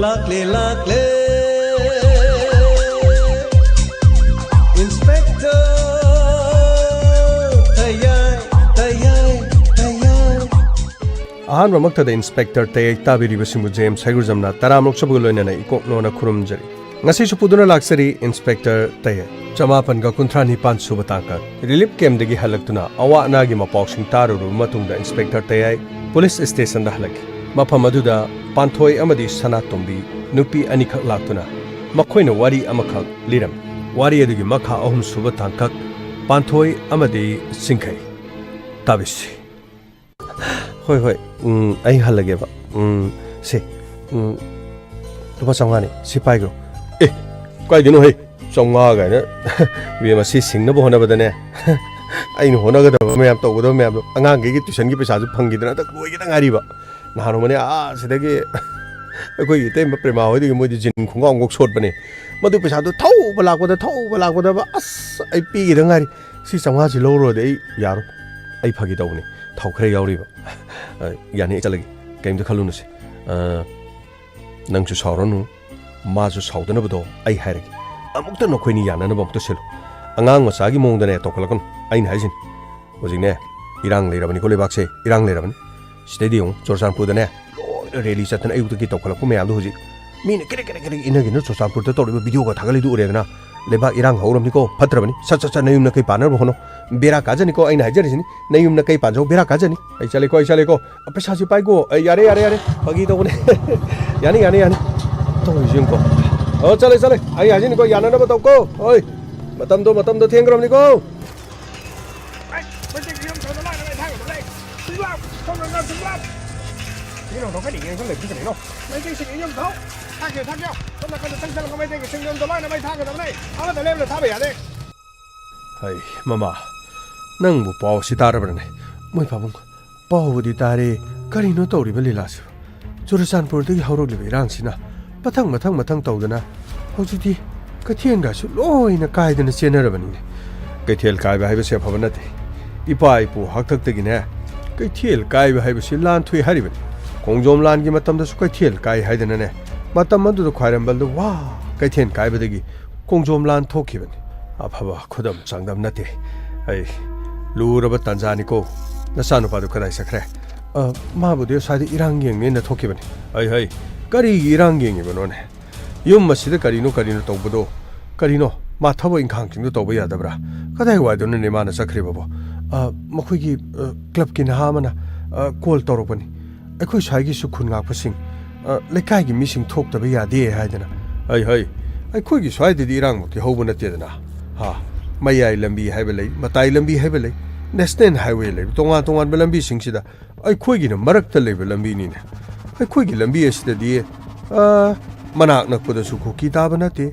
lakle lakle Inspector Tayai Tayai Tayai Ahan Ramakta Inspector Tayai Tabiri Basimu James Hagurjamna Taramok Sabulona Ikoknona Kurumjari Ngasi Supuduna Laksari Inspector Tayai Chamapan ga kuntrani pan subatangka relief camp degi halaktuna awa nagi mapaksing taruru matungda Inspector Tayai police station da halaki mafam aduda panthoi amadi sanatombi nupi anikak laktuna makhoina wari amakak liram wari adugi makha ahum subatangka panthoi amadi singkai tabisi hoi hoi ai halage ba se lupa sangani si paigro quay dino hey trong cái nữa vì mà si sinh nó bao nhiêu bữa này anh hồi nó cái đầu mẹ em tàu cái mẹ em anh ngang cái tuition cái पैसा giúp phăng cái đó tất đuôi cái ngay đi vậy nào nó mà này sẽ thấy cái cái tên mà prema hồi thì mới đi chín không ngon ngốc sốt vậy này mà tôi पैसा tôi thâu và lạc vào đó ai pi cái đó ngay đi si trong chỉ lâu rồi đấy giờ ai phăng cái đầu này thâu cái giàu đi vậy giờ này chắc là cái em tôi khăn luôn rồi nâng chú sáu rồi nữa mà chú sáu đó nó bắt đầu ai hay đấy amukta no khoini yana na bamukta selo angang masagi mongda ne tokalakon ain haisin hojing ne irang leirabani ko lebak se irang leirabani stedi ong chorsanpur da ne rally chatan ayuk ki tokalak ko me amdu hoji mi ne kere ina gi no chorsanpur da toriba video ga thagali du ure na lebak irang hauram ni ko phatrabani sa nayum na kai panar bo hono bera kajani ko ain hajar sin nayum na kai panjo bera kajani ai chale ko apesa si pai ko yare pagi to ne yani to hojing ko chale ai hajin ko yana na batau ko oi matam do thengram ni ko hai mama nang bu pau si tarabane moi pabung pau bu di tare kari no tori bali las churasanpur de haurok le rang sina matang tawdana hojiti kathien ga su loina kaidana chenarabani kaithel kai ba haibase phabanate ipai pu hakthak tagine kaithel kai ba haibase lan thui haribani kongjom lan gi matam da su kaithel kai haidana ne matam madu da khairam baldu wa kaithien kai ba dagi kongjom lan thokibani aphaba khudam changdam nate ai luraba tanjani ko nasanu padu kadai sakre ma bu de sai irang yeng ne na thokibani ai kari irang yeng ibano ne yum masida karino tawbado karino ma thabo inkhang king do tawba yadabra kadai wa don ne mana sakre babo makhoi gi club ki na mana call torokani akhoi sai gi su khun ngak pasing lekai gi missing thok taba yade haidana ai akhoi gi sai di irang ki hobuna tedana ha mayai lambi haibelai matai lambi haibelai national highway le tongan lambi singsida akhoi gi na marak ta le lambi ni ne akhoi gi lambi asida di manak nakpada su khoki taba nate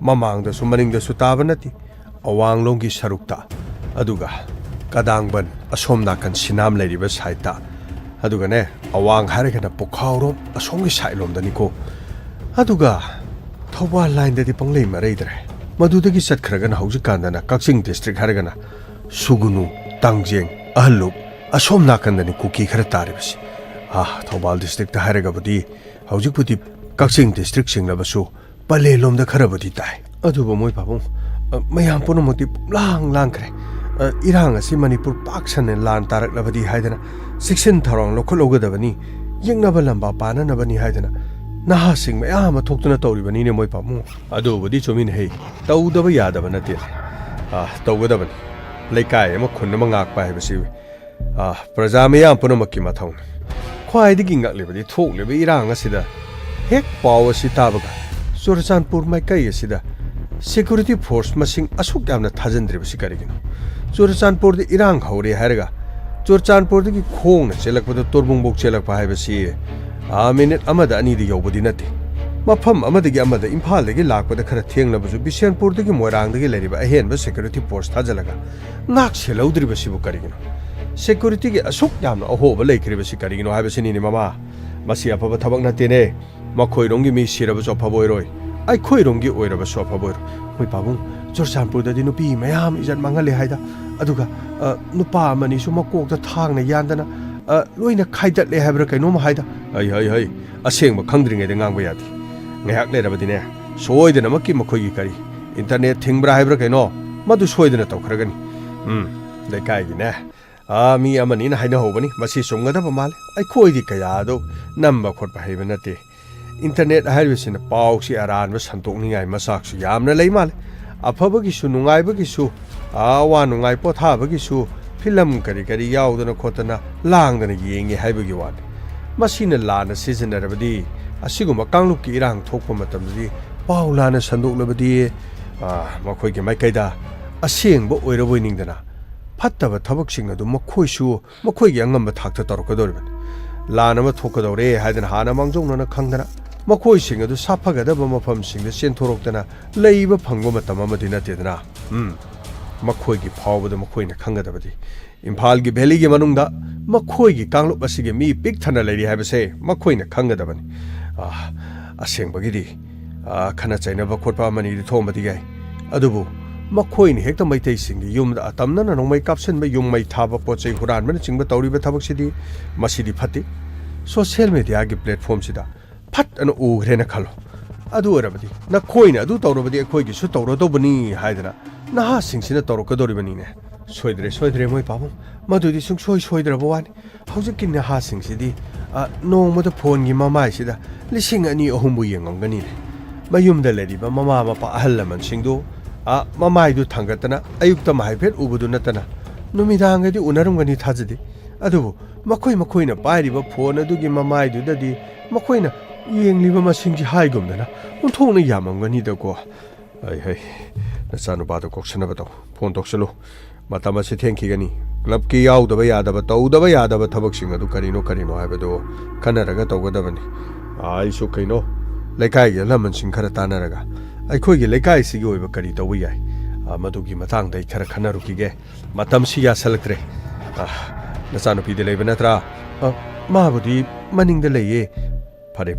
mamang da su maning da su taba nate awang longi sarukta aduga kadangban asom nakan sinam leiriba saita aduga ne awang harigana pokhawrom asongi sailom dani ko aduga thoba line da di panglei mareidre madudagi satkhragan haujikkandana kaksing district harigana sugunu tangjeng ahluk asom nakan dani kuki khara taribasi thobal district da harigabudi haujikpudi kaksing district singlabasu pale lomda kharabadi tai aduba moi babung mayam punomoti lang khre irang asi manipur paksan lan tarak labadi haidana section tharong lokhologadabani yengnaba lamba pana nabani haidana naha sing mayam thoktuna tawribani ne moi pamu adubudi chomin hei tawdaba yadaba nate tawgadabani leikai ama khunna ngak pa haibasi praja mayam punomakki mathong khwaidigi ngaklebadi thoklebe irang asida hek pawa si tabaga Churachandpur mai kai asida security force masing asuk yamna thajandriba si karigino Churachandpur de irang haure haraga Churachandpur de ki khong na chelakpada torbungbok chelakpa haibasi minute amada ani de yobadi nate mafam amada gi amada imphal de gi lakpada khara thenglabasu Bishanpur de gi moirang de gi leriba ahenba security force thajalaga nak selaudriba sibu karigino security gi asuk yamna ahoba leikriba si karigino haibasi ni mama masi apaba thabak nate ne makhoi mi siraba sofaboiroi ai khoironggi oiraba sofaboir moi pabung Churachandpur da di nupi mayam izan mangale haida aduga nupa amani su makok da thangna yandana loina khaidat le habra kaino ma haida ai aseng ba khangdringe de ngangba yadi ngayak le rabadine soidena makki makhoi gi kari internet thingbra haibra kaino madu soidena tawkhragani lekai gi ne mi amani na haina hobani masi sumgada ba mal ai khoi di kaya do namba khotpa haiba nate internet haibisina pau si aran ba santok ningai masak su yamna lei mal afaba gi su nungai ba gi su awa nungai potha ba gi su film kari kari yaudana khotana langdana yengi haiba gi wan masina lana season rabadi asiguma kanglup ki irang thokpa matamdi pau lana sandok labadi makhoi gi mai kaida aseng bo oiraboi ningdana fattaba thabak sing adu makhoi su makhoi gi angam ba thakta tarokadorban lana ma thokadore haidana hana mangjongna khangdana makhoi sing adu sapagada ba mafam sing de senthoroktana leiba phangba matam amadi natedana makhoi gi phawbada makhoi na khangadabadi imphal gi valley gi manungda makhoi gi kanglup asige mi pik thana leiri habase makhoi na khangadabani aseng bagidi khana chaina ba khotpa mani ri thombadi gai adubu makhoi ni hekta maitai sing gi yumda atamna na nongmai kapsen ba yumai thaba pochai huran ban chingba tawriba thabak sidi masidi phati social media gi platform sida phat an ugrena khalo adu orabadi na khoi na adu tawrabadi khoi gi su tawro do bani haidana na ha sing sina tawro kadori bani ne soidre moi pabu madudi sung soidra bawani haujikin na ha sing sidi nongmada phone gi mamai sida lising ani ohum bu yengangani ne mayumda ledi ba mama mapa ahallaman singdo mamai du thangatana ayukta mahaiphet ubudu natana numidang di unarungani thajidi adu makhoi na pairi ba phone adu gi mamai du dadi makhoi na yengliba masing ji hai gumdana unthong na yamangani da ko ai na sanu ba do koksana ba to phone toksalo matama se thenki gani club ki yaw da ba ya da ba tau da ba ya da ba thabak sing adu karino hai ba do kanaraga tawgadabani ai su kaino lekai gi laman sing khara tanaraga ai khoi gi lekai si gi oiba kari tawi yai madugi matang dai khara khanaru ki ge matam si ya salaktre na sanu pi de leba natra ma budi maning de leye phare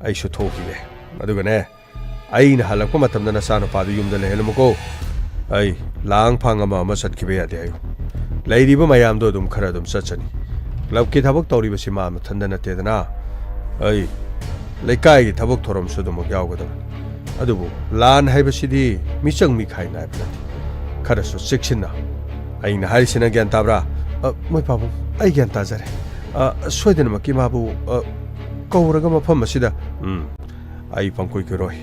ai su thoki ge maduga ne ai na halakpa matam na sanu pa du yum de lehel muko ai lang phanga ma sat ki be ya de ayu leiri ba mayam do dum khara dum sachani club ki thabak tawri ba si ma thandana te dana ai lekai gi thabak thoram su dum yaw adubu lan haibasidi michang mi khai na plati khara so sectionna aina harisina gyan tabra moi pabu ai gyan ta jare soidena ma ki mabu kawraga mafam asida ai pangkoi ki roi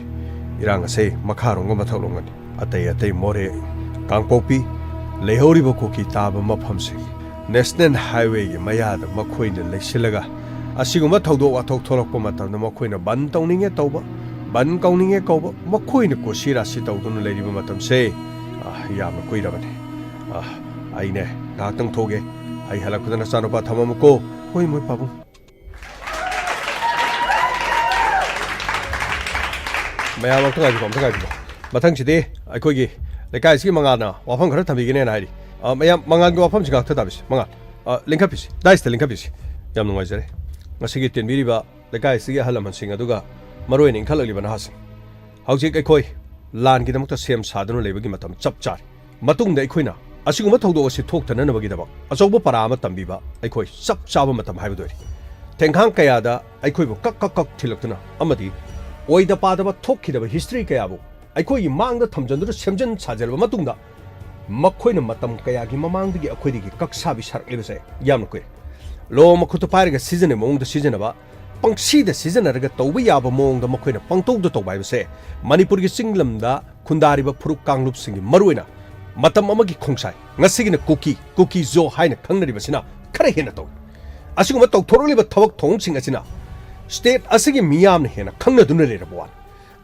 iranga sei makharong ma thaulongani atai more kangpopi lehori ba ko ki taba mafam se national highway gi mayada makhoi na leisilaga asiguma thaudo wathok tholokpa matamna makhoi na ban tawninge tawba ban kauninge kauba makhoi na kosira si tawduna leiriba matam se yamna koirabane aine naktang thoge ai halakudana sanopa thamamuko hoi moi pabu maya mak tanga ji mathang chide aikoi gi lekai si mangana wafam khara thamigine na hari maya mangan gi wafam singa tha dabis manga lingkha pisi daiste lingkha pisi yam nungai jare ngasigi tenbiriba lekai si halaman singa duga maroi ning khalali bana has haujik aikoi lan gi damukta sem sadunu lebagi matam chap char matung da aikoina asiguma thaudo asi thoktana nabagi daba achobo parama tambiba aikoi chap chaba matam haibudori tengkhang kaya da aikoi bu kak thiloktuna amadi oida padaba thokkidaba history kaya bu aikoi mangda thamjandu semjan sajelba matungda makhoina matam kaya gi mamangdagi akhoidi gi kaksabi saraklibase yamna koi lo makhutu pairiga season mongda season ba pangsi da season araga tawba yaba mongda makhoina pangtawda tawbaibase manipur gi singlamda khundari ba phuruk kanglub singi maruina matam amagi khongsai ngasigina cookie zo haina khangnari basina khara hena taw asiguma taw thoroliba thawak thong sing asina state asigi miyamna hena khangna duna le rabwan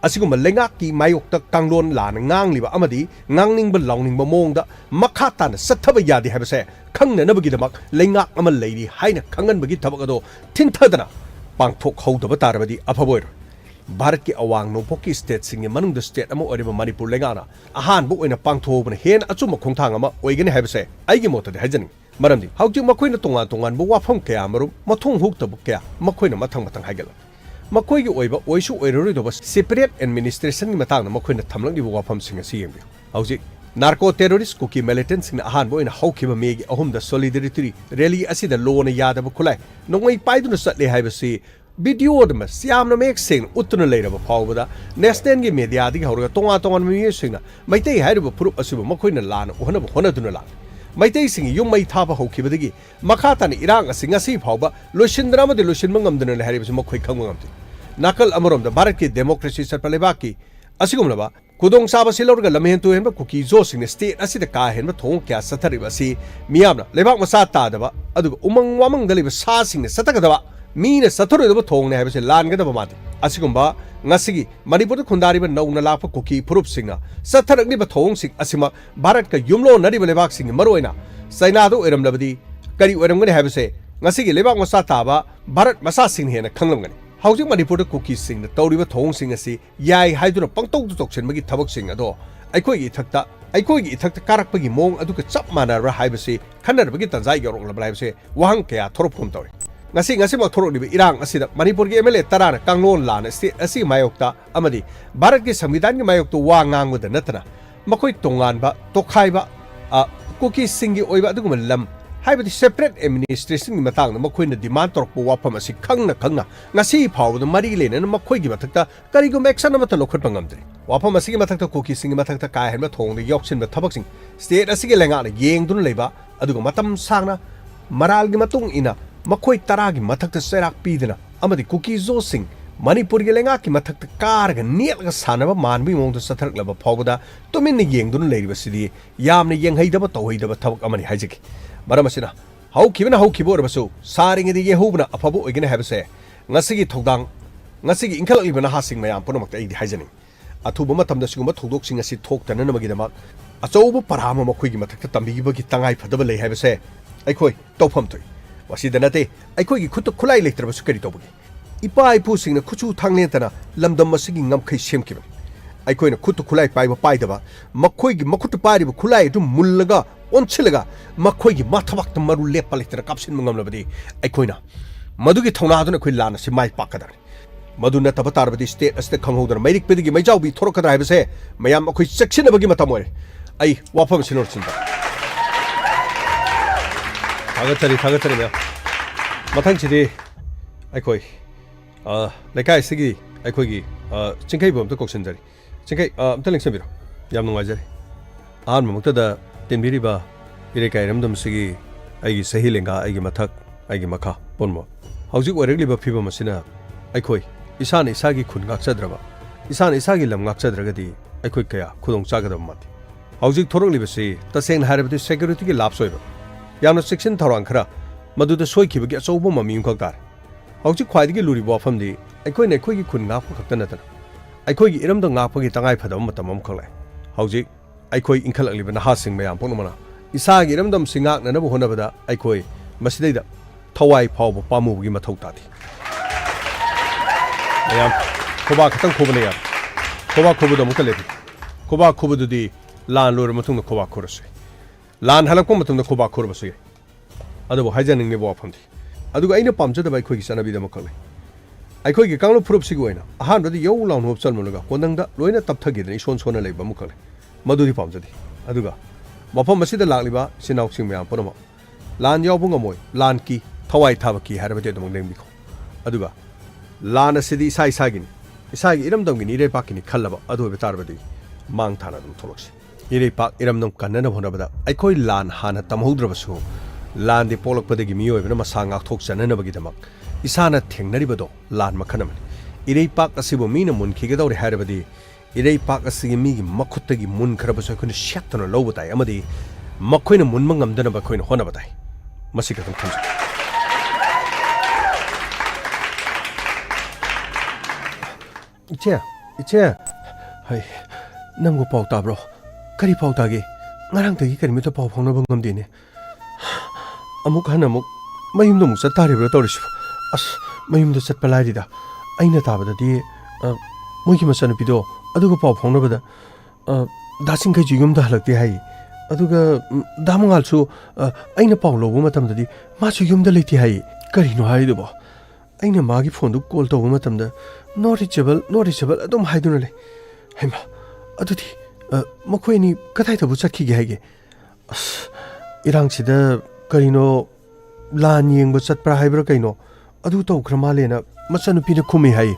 asiguma lenga ki mayokta kanglon lan ngangliba amadi ngangningba lawningba mongda makha tan sathaba yadi habase khangna nabagi damak lenga amal leiri haina khangan bagi thabak ado thinthadana pangthok hodaba tarabadi afaboir Bharat की अवांग नोपोकी state सिंग मनुंग द state अमो ओरिबा मणिपुर लेंगाना अहान बु ओइना पांगथोबन हेन अचुम खोंथांग अमा ओइगने हाबसे आइगी मोतदे हाजनि मरमदि हाउजि मखोइना तोंगान बु वाफम कया मरु मथोंग हुक्तब कया मखोइना मथंग हाइगल मखोइगी ओइबा ओइसु ओइरोरिदोबा सेपरेट एडमिनिस्ट्रेशन की मतांगना मखोइना थमलंगि बु वाफम सिंग असि येंबि हाउजि नार्को टेररिस्ट कुकी मिलिटेंट सिंग अहान बु ओइना हौखिबा मेगी अहुम द सॉलिडरिटी रैली असिदा लोना यादब खुलाय नोंगै पाइदुना सटले हाइबसि वीडियो दम सियामना मेक सेंग उत्तुना लेरब फावबदा नेशनल गी मीडिया दि हौरगा तोंगा तोंगा मी सिंगना मैतै हाइरब फुरुप असुब मखोइना लान ओहनब होनदुना ला मैतै सिंग युम मै थाबा हौखिबदगी मखा तानि इरांग असि ngasi फावबा लोसिनद्रा मदि लोसिनबा ngamduna le हारिबस मखोइ खंग ngamti nakal amarom da Bharat की डेमोक्रेसी सरपा लेबाकी असिगुमलबा खुदोंग साबा सिलौरगा लमहेन तो हेनबा कुकी जो सिंग स्टेट असिदा का हेनबा थोंग क्या सथरिबा असि मियामना लेबाक मसा तादबा अदुगा उमंग वामंग दलिबा सा सिंग सतगदबा मीने सथरोदबा थोंगने हाइबसे लानगदबा माति असिगुमबा ngasi manipur khundari ba nauna lakpa kuki purup singna satharakni ba thong sing asima bharat ka yumlo nari ba lebak sing maroina saina do eram labadi kari oram ngani habse ngasi gi lebak masa ta ba bharat masa sing hena khanglam ngani hauji manipur da kuki sing na tawri ba thong sing asi yai haiduna pangtok tu tokchen magi thabak sing ado aikoi gi thakta karak pagi mong adu ka chap manar ra haibse khanar bagi tanjai yorok la blaibse wahang kya thorop phum tawri ngasi ma thorok ni irang asida manipur gi MLA tarana kanglon lan asi mayokta amadi bharat gi sambidan gi mayokta wa ngang da natna makoi tongan ba tokhai ba kuki singi oiba adugum lam haibadi separate administration gi matang na makoi na demand torok po wapam asi khangna ngasi phaw da mari le na makoi gi mathakta kari gum action na mata lokhot pangam dre wapam asi gi mathakta kuki singi mathakta kai hen ma thong da yoksin ba thabak sing state asi gi lenga na yeng dun leiba aduga matam sangna maral gi matung ina makoi taragi mathakta serak pidana amadi kuki zo sing manipur gi lenga ki mathakta karga nielga sanaba manbi mongda satharak laba phawda tumin yengdun leiriba sidi yamna yenghaidaba tawhaidaba thabak amani haijiki maramasina haukibo rabasu saringi di yehubna afabu igene habse ngasigi thodang ngasigi inkhal ibana hasing mayam punamakta idi haijani athuba matamda siguma thodok sing asi thoktana namagi dama achoubu parama makoi gi mathakta tambigibagi tangai phadaba lei habse aikoi tawpham toi wasida nate aikoi gi khut khulai leitrabasu kari tobagi ipa ipu singna khuchu thanglentana lamdam masigi ngamkhai semkiba aikoi na khut khulai paiba paidaba makhoi gi makhut pariba khulai du mullaga onchilaga makhoi gi mathabak ta maru lepa letra kapsin mangamlabadi aikoi na madugi thona aduna khoi lana si mai pakadar maduna tabatar badi state aste khanghodar mairik pedigi maijau bi thorokadar haibase mayam akhoi section bagi matamoi ai wafam sinor chinta थागतरी मैं मथंग चिदी अखोई लेकाई सिगी अखोई चिंखै बम तो कोक्सनजरी चिंखै अमत लिंसबिरो याम नुंगाजरी आन ममुक्तदा तिनबिरिबा इरेकाई रमदम सिगी आइगी सही लेंगा आइगी मथक आइगी मखा पोनमो हौजिक ओरेगलिबा फिबम मसिना अखोई इसान इसागी खुन गाक्सद्रबा इसान इसागी लम गाक्सद्रगदी अखोई कया खुदोंग चागदम माति हौजिक थोरगलिबसि तसेंग हारबदि सिक्युरिटी की लाभ सोइबा यामना सेक्शन थौरांग खरा मदुदा सोइखिबगी अचौबो ममिंग खक्तार हौजिक ख्वाइदगी लुरिबो वफमदि अखोइने अखोइगी खुन गाप खक्ता नतन अखोइगी इरमदा गापगी तंगाइ फदम मतम अम खलाय हौजिक अखोइ इंखलकलिबा नहासिंग मयाम पोनमना इसागी इरमदम सिंगाक ननबो होनबदा अखोइ मसिदैदा थवाइ फावबो पामुबगी मथौ तादि मयाम खोबा खतंग खोबने यार खोबा खोबदो मुक लेबि खोबा खोबदुदि लान लोर मथुंग खोबा खोरसै लान हलको मतम खोबा खोरबसु अदबो हाइजनिंग नेबो वफमदि अदुगा अइना पामजदबा अखोइगी सनबिदम खलै अखोइगी कांगलो फुरुपसिगु ओइना अहानबदि यौ लाउन होप चलमुलगा कोनंगदा लोइना तपथगिदनि इसोन सोना लेबा मुखलै मदुदि पामजदि अदुगा मफम मसिदा लाक्लिबा सिनाउसिंग मयाम पुनम लान यावबो ngमोइ लान की थवाइ थाबकी हारबदि दम लेंबिखो अदुगा लान असिदि इसागी इरमदमगी निरे पाकिनि खल्लबा अदुबे तारबदि मांग थाना दम थोलक्सि इरेपाक इरमदम कन्नना होनबदा अखोइ लान हाना तमहौद्रबसु लान दे पोलकपदगी मियोइबना मसा गाक्थोक चननबगिदमक इसाना थेंगनरिबदो लान मखनम इरेपाक असिबो मीना मुनखिगदौरे हारबदि इरेपाक असिगी मीगी मखुत्तगी मुन खरबसु अखोइना शेत्तना लौबताय अमदि मखोइना मुनम ngamदनबा अखोइना होनबताय मसि खतम थमजु इचे हाय नंगो पाउ ताब्रो करी पाउ तागे ngarangdagi karimita paw phongnaba ngamdene amuk hana amuk mayumda muk chattarebra tawrisu as mayumda chatpa lairida aina tabadadi moigi masana pido aduga paw phongnabada dasing kai jigumda halakti hai aduga damangalsu aina paw lobu matamdadi masu yumda leiti hai karino haidubo aina magi phone du call tobu matamda not reachable adum haiduna le haima adudi मखोइनी कथाइ थबु चखिगे हाइगे अस इरांगसिदा करिनो लान येंगबो चतप्रा हाइब्रा कइनो अदु तौख्र मालेना ꯃꯆꯥꯅꯨꯄꯤꯅ ꯈꯨꯝꯃꯤ ꯍꯥꯏ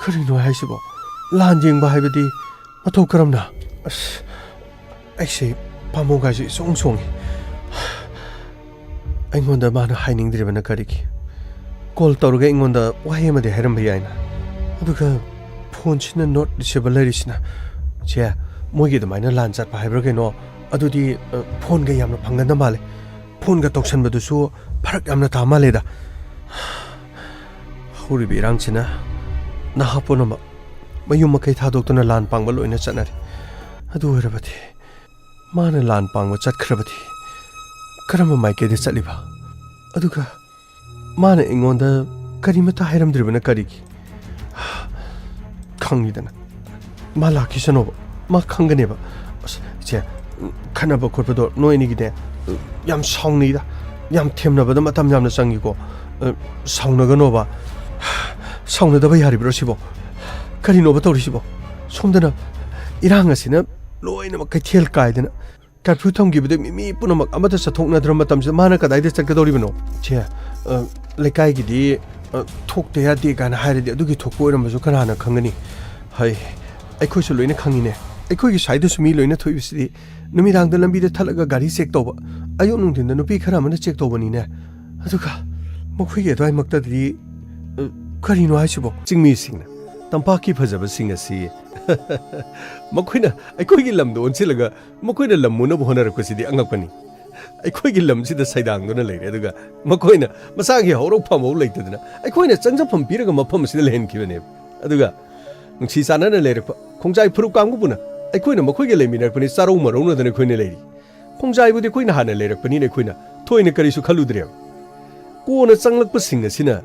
ꯀꯔꯤꯅꯣ ꯍꯥꯏꯁꯤꯕꯣ ꯂꯥꯟ ꯌꯦꯡꯕ ꯍꯥꯏꯕꯗꯤ ꯃꯊꯧ ꯀꯔꯝꯅ ꯑꯁ ꯑꯩꯁꯦ ꯄꯥꯃꯣꯒꯥꯏꯁꯦ ꯏꯁꯣꯡ ꯁꯣꯡꯉꯤ ꯑꯩꯉꯣꯟꯗ ꯃꯥꯅ ꯍꯥꯏꯅꯤꯡꯗ꯭ꯔꯤꯕꯅ ꯀꯔꯤꯒꯤ ꯀꯣꯜ ꯇꯧꯔꯒ ꯑꯩꯉꯣꯟꯗ ꯋꯥꯍꯩ ꯑꯃꯗꯤ ꯍꯥꯏꯔꯝꯕ ꯌꯥꯏꯅ ꯑꯗꯨꯒ ꯐꯣꯟꯁꯤꯅ ꯅꯣꯠ ꯔꯤꯁꯤꯕꯔ ꯂꯩꯔꯤꯁꯤꯅ ꯆꯦ ꯃꯣꯏꯒꯤ ꯑꯗꯨꯃꯥꯏꯅ ꯂꯥꯟ ꯆꯠꯄ ꯍꯥꯏꯕ꯭ꯔꯥ ꯀꯩꯅೋ ꯑꯗꯨꯗꯤ ꯐꯣꯟꯒ ꯌꯥꯝꯅ ꯐꯪꯒꯟꯗ ꯃꯥꯜꯂꯦ ꯐꯣꯟꯒ ꯇꯧꯁꯟꯕꯗꯨꯁꯨ ꯐꯔꯛ ꯌꯥꯝꯅ ꯇꯥ ꯃꯥꯜꯂꯦꯗ ꯍꯧꯔꯤꯕ ꯏꯔꯥꯡꯁꯤꯅ ꯅꯍꯥ ꯄꯨꯝꯅꯃꯛ ꯃꯌꯨꯝ ꯃꯀꯩ ꯊꯥꯗꯣꯛꯇꯨꯅ ꯂꯥꯟ ꯄꯥꯡꯕ ꯂꯣꯏꯅ ꯆꯠꯅꯔꯤ ꯑꯗꯨ ꯑꯣꯏꯔꯕꯗꯤ ꯃꯥꯅ ꯂꯥꯟ ꯄꯥꯡꯕ ꯆꯠꯈ꯭ꯔꯕꯗꯤ ꯀꯔꯝꯕ ꯃꯥꯏꯀꯩꯗ ꯆꯠꯂꯤꯕ ꯑꯗꯨꯒ ꯃꯥꯅ ꯑꯩꯉꯣꯟꯗ ꯀꯔꯤꯃꯠꯇ ꯍꯥꯏꯔꯝꯗ꯭ꯔꯤꯕꯅ ꯀꯔꯤꯒꯤ ꯈꯪꯉꯤꯗꯅ ꯃꯥ ꯂꯥꯛꯈꯤꯁꯅꯣꯕ ꯃꯥ ꯈꯪꯒꯅꯦꯕ ꯑꯁ ꯏꯆꯦ ꯈꯟꯅꯕ ꯈꯣꯠꯄꯗꯣ ꯅꯣꯏ ꯑꯅꯤꯒꯤꯅꯦ ꯌꯥꯝ ꯁꯥꯎꯅꯩꯗ ꯌꯥꯝ ꯊꯦꯝꯅꯕꯗ ꯃꯇꯝ ꯌꯥꯝꯅ ꯆꯪꯉꯤꯀꯣ ꯁꯥꯎꯅꯒꯅꯣꯕ ꯁꯥꯎꯅꯗꯕ ꯌꯥꯔꯤꯕ꯭ꯔꯣ ꯁꯤꯕꯣ ꯀꯔꯤꯅꯣꯕ ꯇꯧꯔꯤꯁꯤꯕꯣ ꯁꯣꯝꯗꯅ ꯏꯔꯥꯡ ꯑꯁꯤꯅ ꯂꯣꯏꯅꯃꯛ ꯀꯩꯊꯦꯜ ꯀꯥꯏꯗꯅ ꯀꯔꯐ꯭ꯌꯨ ꯊꯝꯈꯤꯕꯗꯒꯤ ꯃꯤ ꯄꯨꯝꯅꯃꯛ ꯑꯃꯠꯇ ꯆꯠꯊꯣꯛꯅꯗ꯭ꯔ ꯃꯇꯝꯁꯤꯗ ꯃꯥꯅ ꯀꯗꯥꯏꯗ ꯆꯠꯀꯗꯧꯔꯤꯕꯅꯣ ꯆꯦ ꯂꯩꯀꯥꯏꯒꯤꯗꯤ ꯊꯣꯛꯇ ꯌꯥꯗꯦ ꯀꯥꯏꯅ ꯍꯥꯏꯔꯗꯤ ꯑꯗꯨꯒꯤ ꯊꯣꯛꯄ ꯑꯣꯏꯔꯝꯕꯁꯨ ꯀꯅꯥꯅ ꯈꯪꯒꯅꯤ ꯍꯩ ꯑꯩꯈꯣꯏꯁꯨ ꯂꯣꯏꯅ ꯈꯪꯉꯤꯅꯦ ꯑꯩꯈꯣꯏꯒꯤ ꯁ꯭ꯋꯥꯏꯗꯁꯨ ꯃꯤ ꯂꯣꯏꯅ ꯊꯣꯛꯏꯕꯁꯤꯗꯤ ꯅꯨꯃꯤꯗꯥꯡꯗ ꯂꯝꯕꯤꯗ ꯊꯠꯂꯒ ꯒꯥꯔꯤ ꯆꯦꯛ ꯇꯧꯕ ꯑꯌꯨꯛ ꯅꯨꯡꯊꯤꯟꯗ ꯅꯨꯄꯤ ꯈꯔ ꯑꯃꯅ ꯆꯦꯛ ꯇꯧꯕꯅꯤꯅꯦ ꯑꯗꯨꯒ ꯃꯈꯣꯏꯒꯤ ꯑꯗꯨꯋꯥꯏꯃꯛꯇꯗꯤ ꯀꯔꯤꯅꯣ ꯍꯥꯏꯁꯤꯕꯣ ꯆꯤꯡꯃꯤꯁꯤꯡꯅ ꯇꯝꯄꯥꯛꯀꯤ ꯐꯖꯕꯁꯤꯡ ꯑꯁꯤ ꯃꯈꯣꯏꯅ ꯑꯩꯈꯣꯏꯒꯤ ꯂꯝꯗ ꯑꯣꯟꯁꯤꯜꯂꯒ ꯃꯈꯣꯏꯅ ꯂꯝ ꯃꯨꯅꯕ ꯍꯣꯠꯅꯔꯛꯄꯁꯤꯗꯤ ꯑꯉꯛꯄꯅꯤ ꯑꯩꯈꯣꯏꯒꯤ ꯂꯝꯁꯤꯗ ꯁꯩꯗꯥꯡꯗꯨꯅ ꯂꯩꯔꯦ ꯑꯗꯨꯒ ꯃꯈꯣꯏꯅ ꯃꯁꯥꯒꯤ ꯍꯧꯔꯛꯐꯝ ꯂꯩꯇꯗꯅ ꯑꯩꯈꯣꯏꯅ ꯆꯪꯖꯐꯝ ꯄꯤꯔꯒ ꯃꯐꯝ ꯑꯁꯤꯗ ꯂꯩꯍꯟꯈꯤꯕꯅꯦꯕ ꯑꯗꯨꯒ ꯅꯨꯡꯁꯤ ꯆꯥꯟꯅꯅ ꯂꯩꯔꯛꯄ ꯈꯣꯡꯖꯥꯏ ꯐꯨꯔꯨꯞ ꯀꯥꯡꯕꯨꯅ ꯑꯩꯈꯣꯏꯅ ꯃꯈꯣꯏꯒ ꯂꯩꯃꯤꯟꯅꯔꯛꯄꯅꯤ ꯆꯥꯔꯧ ꯃꯔꯧꯅꯗꯅ ꯑꯩꯈꯣꯏꯅ ꯂꯩꯔꯤ ꯈꯣꯡꯖꯥꯏꯕꯨꯗꯤ ꯑꯩꯈꯣꯏꯅ ꯍꯥꯟꯅ ꯂꯩꯔꯛꯄꯅꯤꯅ ꯑꯩꯈꯣꯏꯅ ꯊꯣꯏꯅ ꯀꯔꯤꯁꯨ ꯈꯜꯂꯨꯗ꯭ꯔꯦꯕ ꯀꯣꯟꯅ ꯆꯪꯂꯛꯄꯁꯤꯡ ꯑꯁꯤꯅ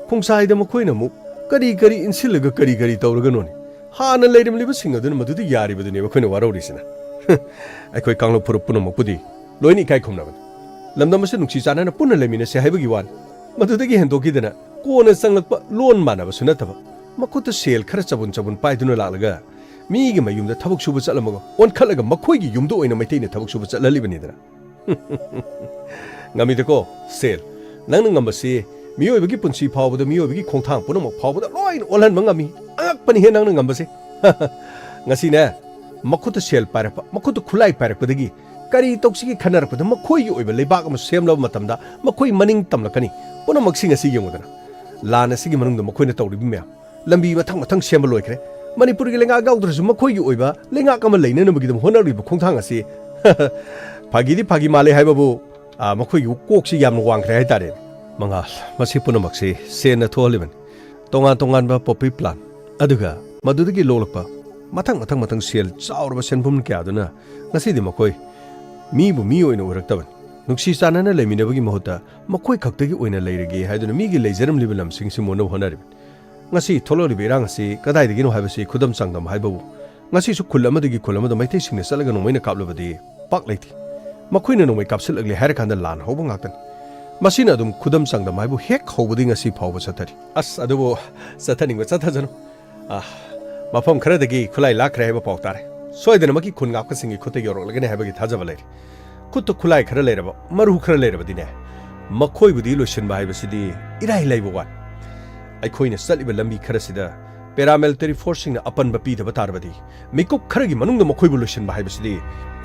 ꯈꯣꯡꯖꯥꯏꯗ ꯃꯈꯣꯏꯅ ꯑꯃꯨꯛ ꯀꯔꯤ ꯏꯟꯁꯤꯜꯂꯒ ꯀꯔꯤ ꯇꯧꯔꯒꯅꯣꯅꯤ ꯍꯥꯟꯅ ꯂꯩꯔꯝꯂꯤꯕꯁꯤꯡ ꯑꯗꯨꯅ ꯃꯗꯨꯗ ꯌꯥꯔꯤꯕꯗꯨꯅꯦꯕ ꯑꯩꯈꯣꯏꯅ ꯋꯥꯔꯧꯔꯤꯁꯤꯅ ꯑꯩꯈꯣꯏ ꯀꯥꯡꯂꯨꯞ ꯐꯨꯔꯨꯞ ꯄꯨꯝꯅꯃꯛꯄꯨꯗꯤ ꯂꯣꯏꯅ ꯏꯀꯥꯏ ꯈꯨꯝꯅꯕꯅꯤ ꯂꯝꯗꯝ ꯑꯁꯤ ꯅꯨꯡꯁꯤ ꯆꯥꯟꯅꯅ ꯄꯨꯟꯅ ꯂꯩꯃꯤꯟꯅꯁꯦ ꯍꯥꯏꯕꯒꯤ ꯋꯥꯅꯤ ꯃꯗꯨꯗꯒꯤ ꯍꯦꯟꯗꯣꯛꯈꯤꯗꯅ ꯀꯣꯟꯅ ꯆꯪꯂꯛꯄ ꯂꯣꯟ ꯃꯥꯟꯅꯕꯁꯨ ꯅꯠꯇꯕ ꯃꯈꯨꯠꯇ ꯁꯦꯜ ꯈꯔ ꯆꯕꯨꯟ पाइदुना लालगा मीगी मयुमदा थबक सुबा चलमगो ओनखलगा मखोइगी युमदो ओइना मैतैना थबक सुबा चललिबनिदरा ngamiदको सेल नंग ngambasi मियोइबगी पुंसी फावबदा मियोइबगी खोंथांग पुनमक फावबदा लोइन ओलहन ngami angakpani he nang ngambase ngasina मखुत सेल पारप मखुत खुलाई पारपदगी करी तौसिगी खनरपद मखोइगी ओइबा लेबाक अमा सेमलब मतमदा मखोइ मनिंग तमलकनी पुनमक सिंग असि यंगुदना लान असिगी मनुंगदा मखोइना तौरिबि म्या लंबी मथंग मथंग सेमबा लोइखरे मणिपुर की लेंगा गाउद्रसु मखोइगी ओइबा लेंगा कमा लेननबगिदम होनरिबा खोंथांग असि फागिदी फागी माले हाइबाबु मखोइगी कोकसि यामना वांखरे हाइतारे मंगाल मसि पुनमक्सि सेना थोलिबन तोंगान तोंगानबा पॉपी प्लान अदुगा मदुदगी लोलकपा मथंग मथंग मथंग सेल चाउरबा सेनफुम क्यादुना ngasidi makoi mibu mi oina uraktaban nuksi chanana leminabagi mahuta makoi khaktagi oina leirage haiduna migi leijaram libalam singsi mono honarib ngasi tholori berang asi kadai digino haibasi khudam changdam haibabu ngasi su khul amadagi khul amada maitai singne salaga nomaina kaplabadi pak leiti makoina nomai kapsilagli harakanda lan hoba ngaktan masina adum khudam changdam haibu hek hobudi ngasi phawba chathari as adubo chathani chathajano mafam kharadagi khulai lakhre haiba pawtare सोयदन मकी खुन gap सिंगी खुते York लगने हैबगी थाजब लेरि खुत खुलाई खरा लेरब मरु खरा लेरब दिने मखोइ बुदी lotion बाइबसिदी इराइ लाइबो wan आइखोइने सलिबा लंबी खरा सिदा paramilitary forcing ना अपन बपी दब तारबदी मिकुप खरगी मनुंग मखोइ बु लोशन बाइबसिदी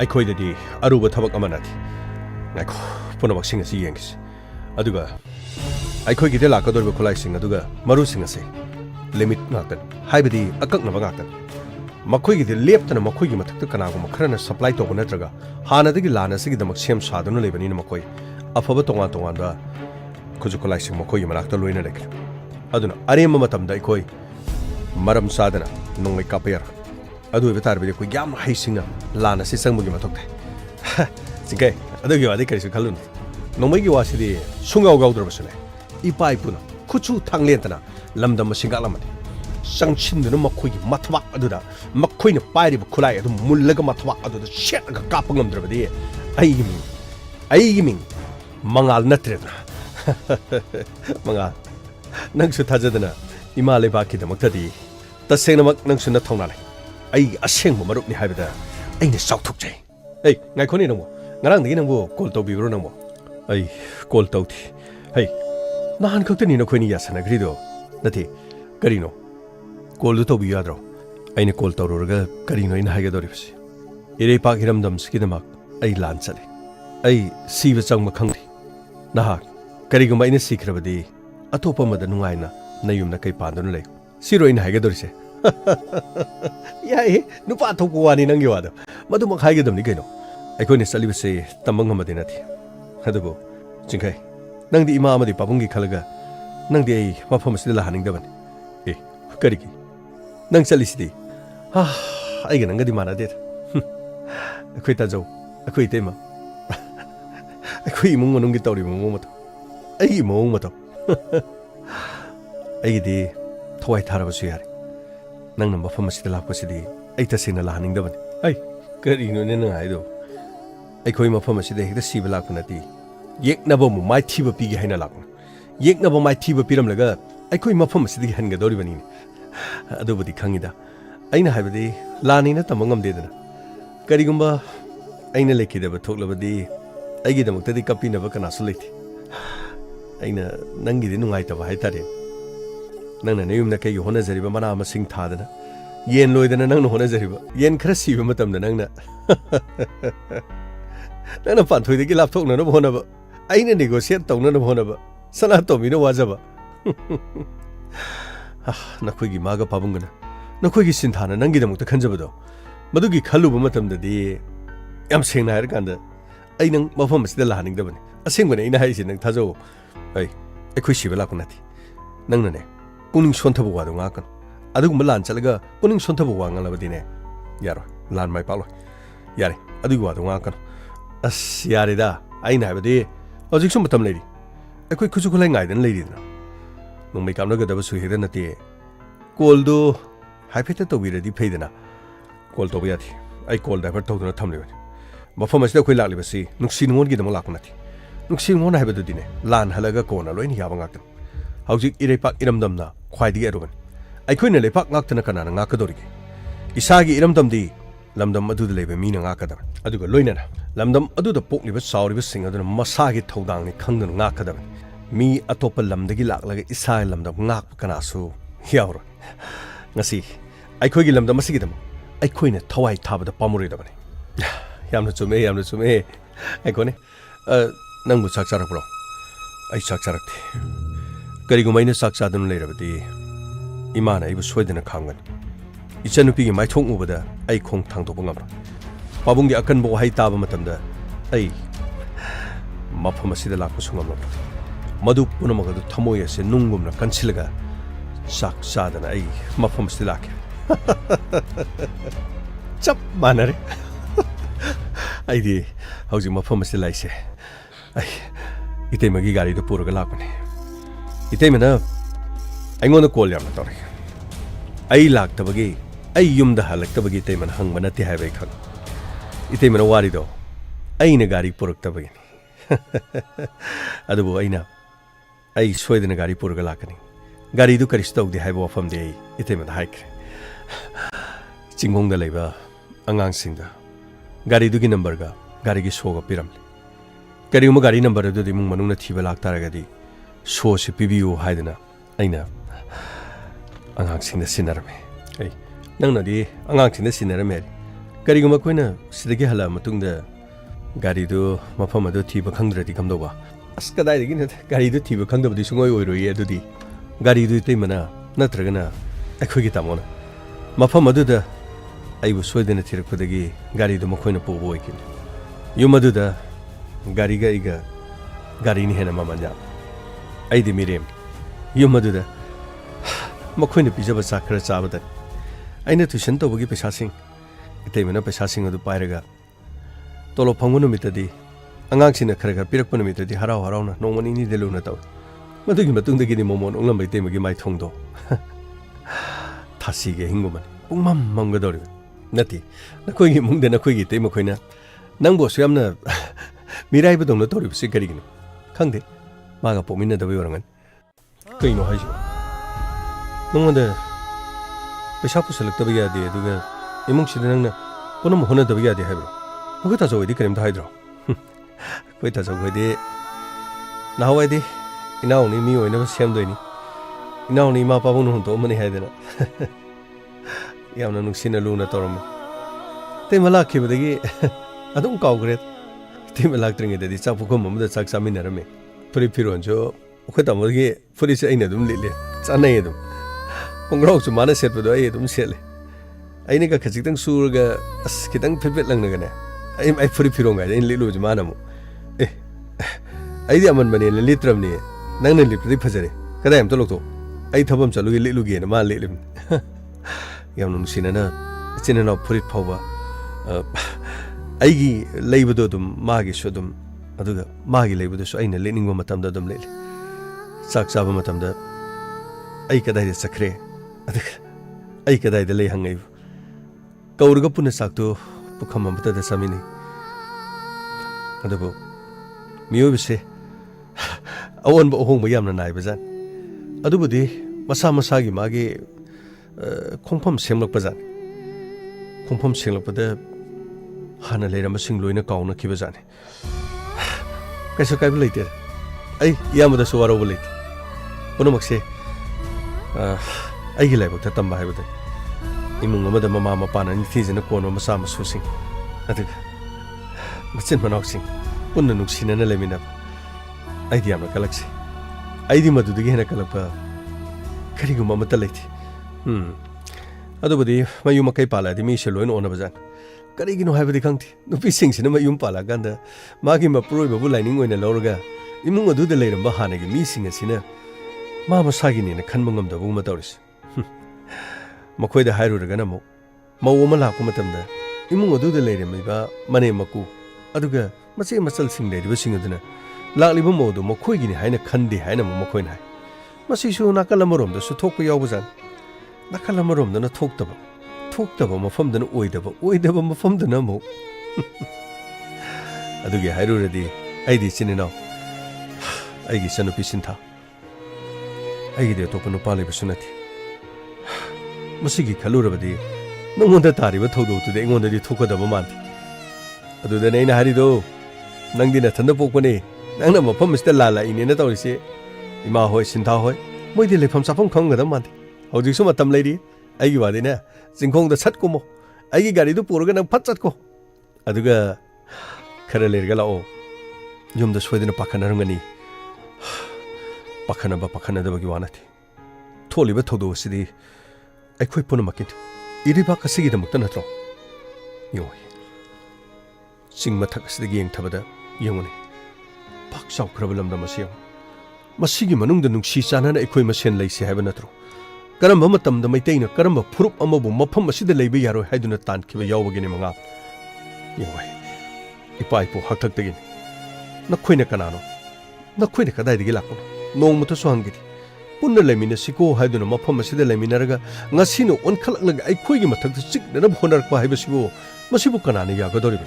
आइखोइददी अरुब थबक अमनाथि नाइखो पुनमक सिंग असि यंगिस अदुगा आइखोइगी दे लाकदोरबा खुलाई सिंग अदुगा मरु सिंग असे लिमिट नातन हाइबदी अककनबा गातन मखोइगी लेप्तना मखोइगी मथक्ता कनागुम खरना सप्लाई तोब नत्रगा हानदगी लाना सिगिदमक सेम सादुना लेबनिना मखोइ अफब तोंगा तोंगानबा खुजुखलाइसिंग मखोइगी मनाक्ता लोइना लेख्रे अदुना अरेम मतमदा इखोइ मरम सादना नोंगै कापेर अदु बेतारबि कोइ याम हाइसिंगा लाना सि संगबगी मथक्ते सिंगे अदुगी वादि करिसु खलुन नोंगैगी वासिदि सुंगाव गाउद्रबसुले इपाइपुना खुचु थांगलेतना लमदम सिंगालमदि संचिन्दुना मखोइगी मथवा अदुदा मखोइना पाइरिबा खुलाई अदु मुल्लगा मथवा अदुदा शेटगा काप ngамद्रबदि आइगी मिंग मंगाल नत्रेना मंगाल नंगसु थाजदना इमा लेबाकी दमक्तदि तसेंगनमक नंगसु नथौनाले आइगी असेंगबा मरुपनि हाइबदा आइने साउथुकजै ए ngaइखोनि नंगो ngarangदि नंगो कॉल तौबिब्रो नंगो आई कॉल तौथि हे नाहन खक्तनि नखोइनि यासनाग्रिदो Nati, Karino. Call to Toby Yadro. I call Toroga, Karino in Hagadoribs. Ire Park Hiramdam Skidamak, I Lansade. I see the song Makangi. Naha, Kariguma in a secret of a day. A topama the Nuaina, Nayum Nakai Pandon Lake. Zero in Hagadorse. Yay, no part of one in Anguada. Maduma Hagadam Nigano. I couldn't say Tamanga Madinati. Hadabo, Jinkai. Nang the Imam the Papungi Kalaga. Nang the Mapam still a hunting Davan. Eh, Kariki. Nang Salicity. Ah, I can get the man I did. A quit a joe, a quit him. A quit Mungitori moment. A moment. A day, Toy Taravasiari. Nang number from still up city. 8 sin a hunting Davan. Ay, Karino Nina I do. I call him a pharmacy, the civil lacanati. Yek never my tea pig hen a lac. Yek never my tea piram laga. I call him a pharmacy hanga dorivanin. Adobody Kangida. I know have a day, Lani at among them did. Karigumba, I know like it ever talk of a day. I get them to the capin of a canasolate. I know Nangi didn't light of a hitari. Nana name the Kay Honazariba Manama sing Tadana. Yen Lloyd and an Honazariba. Yen Cressy Matam the Nana. None of fun to the Gilap talk none of Honaba. I ain't negotiate tongue none of Honaba. Sanato, you know what's ever. Ah, Nakwigi Maga Pabungana. Nakwigi Sintana, Nangidam to Kanjabado. Madugi Kalubamatam the day. I'm saying I recommend. I know Mafam is still hunting the one. A single in a house in Tazo. Ay, a quishy Valaconati. Nangane. Puning Sontabuan Wakan. Adu Malan Salaga, Puning Sontabuan Lavadine. Yara, land my palo. Yari, Aduguan Wakan. As Yarida, I never day. I was some lady. A quick Kuzukulang Iden lady. No make up no good of hidden at the Coldo. Happy to be ready paid enough. Called Tobiati. I called ever told a tumbler. But for my still quite likely to see, Nuxin won't get them a laconati. Nuxin won't have a dinner. Lan Halaga corner, when he have an actor. How's it Irepak Iramdamna, quite the Edwin. I couldn't lay pack knocked in a canan and Akadori. Isagi Iramdam D. Lamdam adu the labor meaning Akadam. Aduga Loinana. Lamdam adu the poke liver sour with singer than Masagi told down the Kangan Nakadam. Me a topper lam the gilak like Isai Lamdam Nak Kanasu. Yaur. Nasi. I could give them the Masigam. I couldn't a toy tab the Pomori. Yamna to me. I couldn't. Nangu Saksara bro. I Saksarak. Garigumina Saksadam later with the Imana, I was sweating a kangan. It's a nupi in my tongue over there. I kong tang to Bungam. Babungi Akanbo Hai Tabamatam. Ay Mapamasi the Lapusungam. Madu Punamaga Tomoyas and Nungum Kansilaga. Sak Sadan, ay Mapamstilak. Chap manner. I did. How's your Mapamstilise? I ite Magigari the Purgalapani. Itemina. I'm going to call Yamatori. I lack the bagay. I yum the halak the bagay and hung manati have a cut. Itemina warido. I negari puruk the bagay. Adabu aina. I swear the negari purgalakani. Gari do Karisto the Habo from the Itemat hike. Chingong the labor, Angang Singer. Gari do Ginamberga, Gari Giswoga Piram. Gariuma Gari number do the Mununa Tibalak Taragadi. So she PBU Haidena. Aina. Angang Singer Sinarame. Hey, Nana de Angang in the Sinarame. Gariguma Quina, Sidihala Matunda. Gari do Mapamado Tiba Kandra di Kamdova. Askadai again, Gari do Tiba Kando di Sungoy to the Gari do Timana, Natragana, a quigitamona. Mapamaduda, I was sweating a tirapudagi, Gari do Mokoina po waking. Yumaduda, Gari Gaiga, Garini Hena Mamanya. I de Miriam. Yumaduda, Mokoina Pijaba Sakra Sabada. I know to Shanto Wagi Pesasing. It came up Pesasing of the Pyraga. Tolo Pangunomitadi, Angax in a cracker, Pirapunamita, the Harao Harona, no one in the Lunato. Matugi Matunga Gini Momon, only by Temagi my tongue. Tassige Hingoman, Umam Mangadori. Nati, Nakogi Mung than a quiggy Temoquina. Nambo Siamna Mirai but on the Tori Sigarigin. Kande, Maga Pomina the Virangan. Quino Hajo. No wonder the shop select the Via de Duga, Emunchina, Ponum Hona the Via de Hebro. What has already come to Hydro? Quit as already. Now I did. Now only me, I never see him doing it. Inaw ni ma pabong nung to mani hay dina. Yam na nuksina luna torom. Te malak ke badagi adum kaw gret. Te malak tringe de sa puko mamda sak samin narame. Puri piron jo khota morgi puri se aina dum lile. Chanai dum. Kongrok su mana set bado ai dum sele. Aina ka khajik tang surga as kitang phepet lang na gane. Ai puri piron ga in lilu jmana mu. Ai di aman bane litram ni. Nang ne lipri phajare. Kada am to lok to. Ai thabam chalu gi lilu gi na ma lilim. Yam nung sinana chinana phurit phawba aigi leibado dum magi shodum aduga magi leibado so aina leningwa matamda dum lele sak saba matamda ai kadai de sakre aduga ai kadai de le hangai kaurga puna sakto pukham amta da samini adugo miyo bise awon ba ohong ba yamna nai bazan adubudi masa masagi magi 콩펌 생각보자 콩펌 생각보다 하나 레라마 싱로이나 가오나 기በ자네 그래서 까이블 레이트 아이 야무다 소와로 레이트 보노막세 아이기 라이브다 땀바 해보다 이문 엄마다 마마 마빠나 니티즈나 코노 마사 마수싱 아득 마친 마나옥싱 분는 눅시나나 레미나 아이디 야마 칼락시 아이디 마두드기 해나 칼락파 그리고 마마타 레이트 adubadi mayum makai pala di mi shelo no bazan kari gi no haibadi khangti no pi sing sina mayum pala ganda magi ma proi babu lining oina lorga imung adu de leiram ba hana gi mi sing asina ma ma sagi ni na khanba ngam da bu ma tawris makhoi da hairu daga na mo maw ma la ku matam da imung adu de leiram ba mane maku aduga mache masal sing dei ba sing aduna lakli ba mo do makhoi gi ni haina khandi haina mo makhoi na masi su na kala morom da su thok pa yaw bazan nakala marom dana thokdaba mafamdana oidaba mafamdana mo adugi hairuradi aidi sinina aigi sanupi sintha aigi de topano pale basunati masigi khalurabadi nongonda tariba thodo tu de ngonda di thokadaba manti aduda neina harido nangdina thanda pokpane nangna mafam sta lala inena tawrise ima hoi sintha hoi moidi lefam sapam khangada manti hojik su matam leidi aigi wadina jingkhong da sat ko mo aigi gari du puraga nang phat chat ko aduga khara lerga lao yum da soidina pakhana rangani pakhana da bagi wanati tholi ba thodo sidi ai khoi puna makin iri ba kasigi da mukta natro yo sing mathak sidi geng thabada yengone pak saw khrabalam da masiya masigi manung da nungsi chanana ai khoi masen leisi haiba natro karamba matamda maitayna karamba furup amabu mafam asida leiba yaroi haiduna tankiba yawbagini manga yawai ipa ipo hakthakdagini nakhoina kanano nakhoina kadaidagi lakko nongmuta sohangidi punna lemina siko haiduna mafam asida leminaraga ngasino onkhalaknaga aikhoigi mathakta chiknana honarakpa haibasibo masibu kanani yagadoriba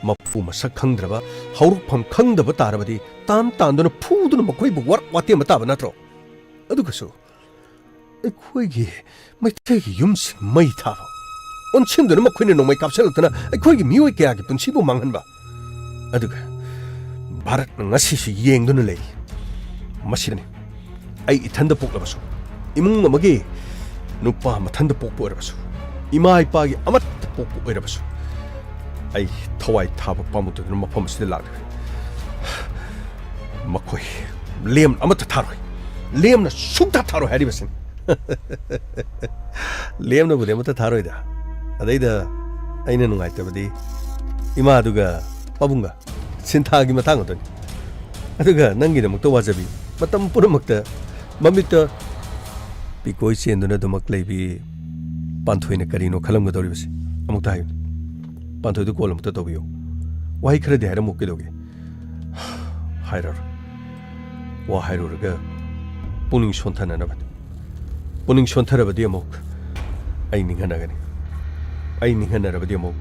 mapu masak khangdraba haurukpham khangdaba tarabadi tanduna phuduna makhoibu warak wate mataba natro adugasu ꯑꯩꯈꯣꯏꯒꯤ ꯃꯩꯇꯩꯒꯤ ꯌꯨꯝꯁꯤꯡ ꯃꯩ ꯊꯥꯕ ꯑꯣꯟꯁꯤꯟꯗꯨꯅ ꯃꯈꯣꯏꯅ ꯅꯣꯡꯃꯩ ꯀꯥꯞꯁꯤꯜꯂꯛꯇꯨꯅ ꯑꯩꯈꯣꯏꯒꯤ ꯃꯤꯑꯣꯏ ꯀꯌꯥꯒꯤ ꯄꯨꯟꯁꯤꯕꯨ ꯃꯥꯡꯍꯟꯕ ꯑꯗꯨꯒ ꯚꯥꯔꯠꯅ ꯉꯁꯤꯁꯨ ꯌꯦꯡꯗꯨꯅ ꯂꯩ ꯃꯁꯤꯗꯅꯤ ꯑꯩ ꯏꯊꯟꯗ ꯄꯣꯛꯂꯕꯁꯨ ꯏꯃꯨꯡ ꯑꯃꯒꯤ ꯅꯨꯄꯥ ꯃꯊꯟꯗ ꯄꯣꯛꯄ ꯑꯣꯏꯔꯕꯁꯨ ꯏꯃꯥ ꯏꯄꯥꯒꯤ ꯑꯃꯠꯇ ꯄꯣꯛꯄ ꯑꯣꯏꯔꯕꯁꯨ ꯑꯩ ꯊꯋꯥꯏ ꯊꯥꯕ ꯄꯥꯝꯃꯨꯗꯨꯅ ꯃꯐꯝ ꯑꯁꯤꯗ ꯂꯥꯛꯂꯤꯕꯅꯤ ꯃꯈꯣꯏ ꯂꯦꯝ ꯑꯃꯠꯇ ꯊꯥꯔꯣꯏ ꯂꯦꯝꯅ ꯁꯨꯡꯊꯥ ꯊꯥꯔꯣꯏ ꯍꯥꯏꯔꯤꯕꯁꯤꯅꯤ ꯂꯦꯝꯅꯕꯨꯗꯤ ꯑꯃꯠꯇ ꯊꯥꯔꯣꯏꯗ ꯑꯗꯩꯗ ꯑꯩꯅ ꯅꯨꯡꯉꯥꯏꯇꯕꯗꯤ ꯏꯃꯥꯗꯨꯒ ꯄꯥꯕꯨꯡꯒ ꯁꯤꯟꯊꯥꯒꯤ ꯃꯇꯥꯡ ꯑꯗꯨꯅꯤ ꯑꯗꯨꯒ ꯅꯪꯒꯤꯗꯃꯛꯇ ꯋꯥꯖꯕꯤ ꯃꯇꯝ ꯄꯨꯝꯅꯃꯛꯇ ꯃꯃꯤꯠꯇ ꯄꯤꯀꯣꯏ ꯆꯦꯟꯗꯨꯅ ꯑꯗꯨꯃꯛ ꯂꯩꯕꯤ ꯄꯥꯟꯊꯣꯏꯅ ꯀꯔꯤꯅꯣ ꯈꯜꯂꯝꯒꯗꯧꯔꯤꯕꯁꯤ ꯑꯃꯨꯛꯇ ꯍꯥꯏꯌꯨ ꯄꯥꯟꯊꯣꯏꯗꯨ ꯀꯣꯜ ꯑꯃꯨꯛꯇ ꯇꯧꯕꯤꯌꯨ ꯋꯥꯍꯩ ꯈꯔꯗꯤ ꯍꯥꯏꯔꯝꯃꯨ ꯀꯩꯗꯧꯒꯦ ꯍꯥꯏꯔꯔꯣꯏ ꯋꯥ ꯍꯥꯏꯔꯨꯔꯒ ꯄꯨꯛꯅꯤꯡ ꯁꯣꯟꯊꯅꯅꯕꯅꯤ ꯄꯨꯛꯅꯤꯡ ꯁꯣꯟꯊꯔꯕꯗꯤ ꯑꯃꯨꯛ ꯑꯩ ꯅꯤꯡꯍꯟꯅꯒꯅꯤ ꯑꯩ ꯅꯤꯡꯍꯟꯅꯔꯕꯗꯤ ꯑꯃꯨꯛ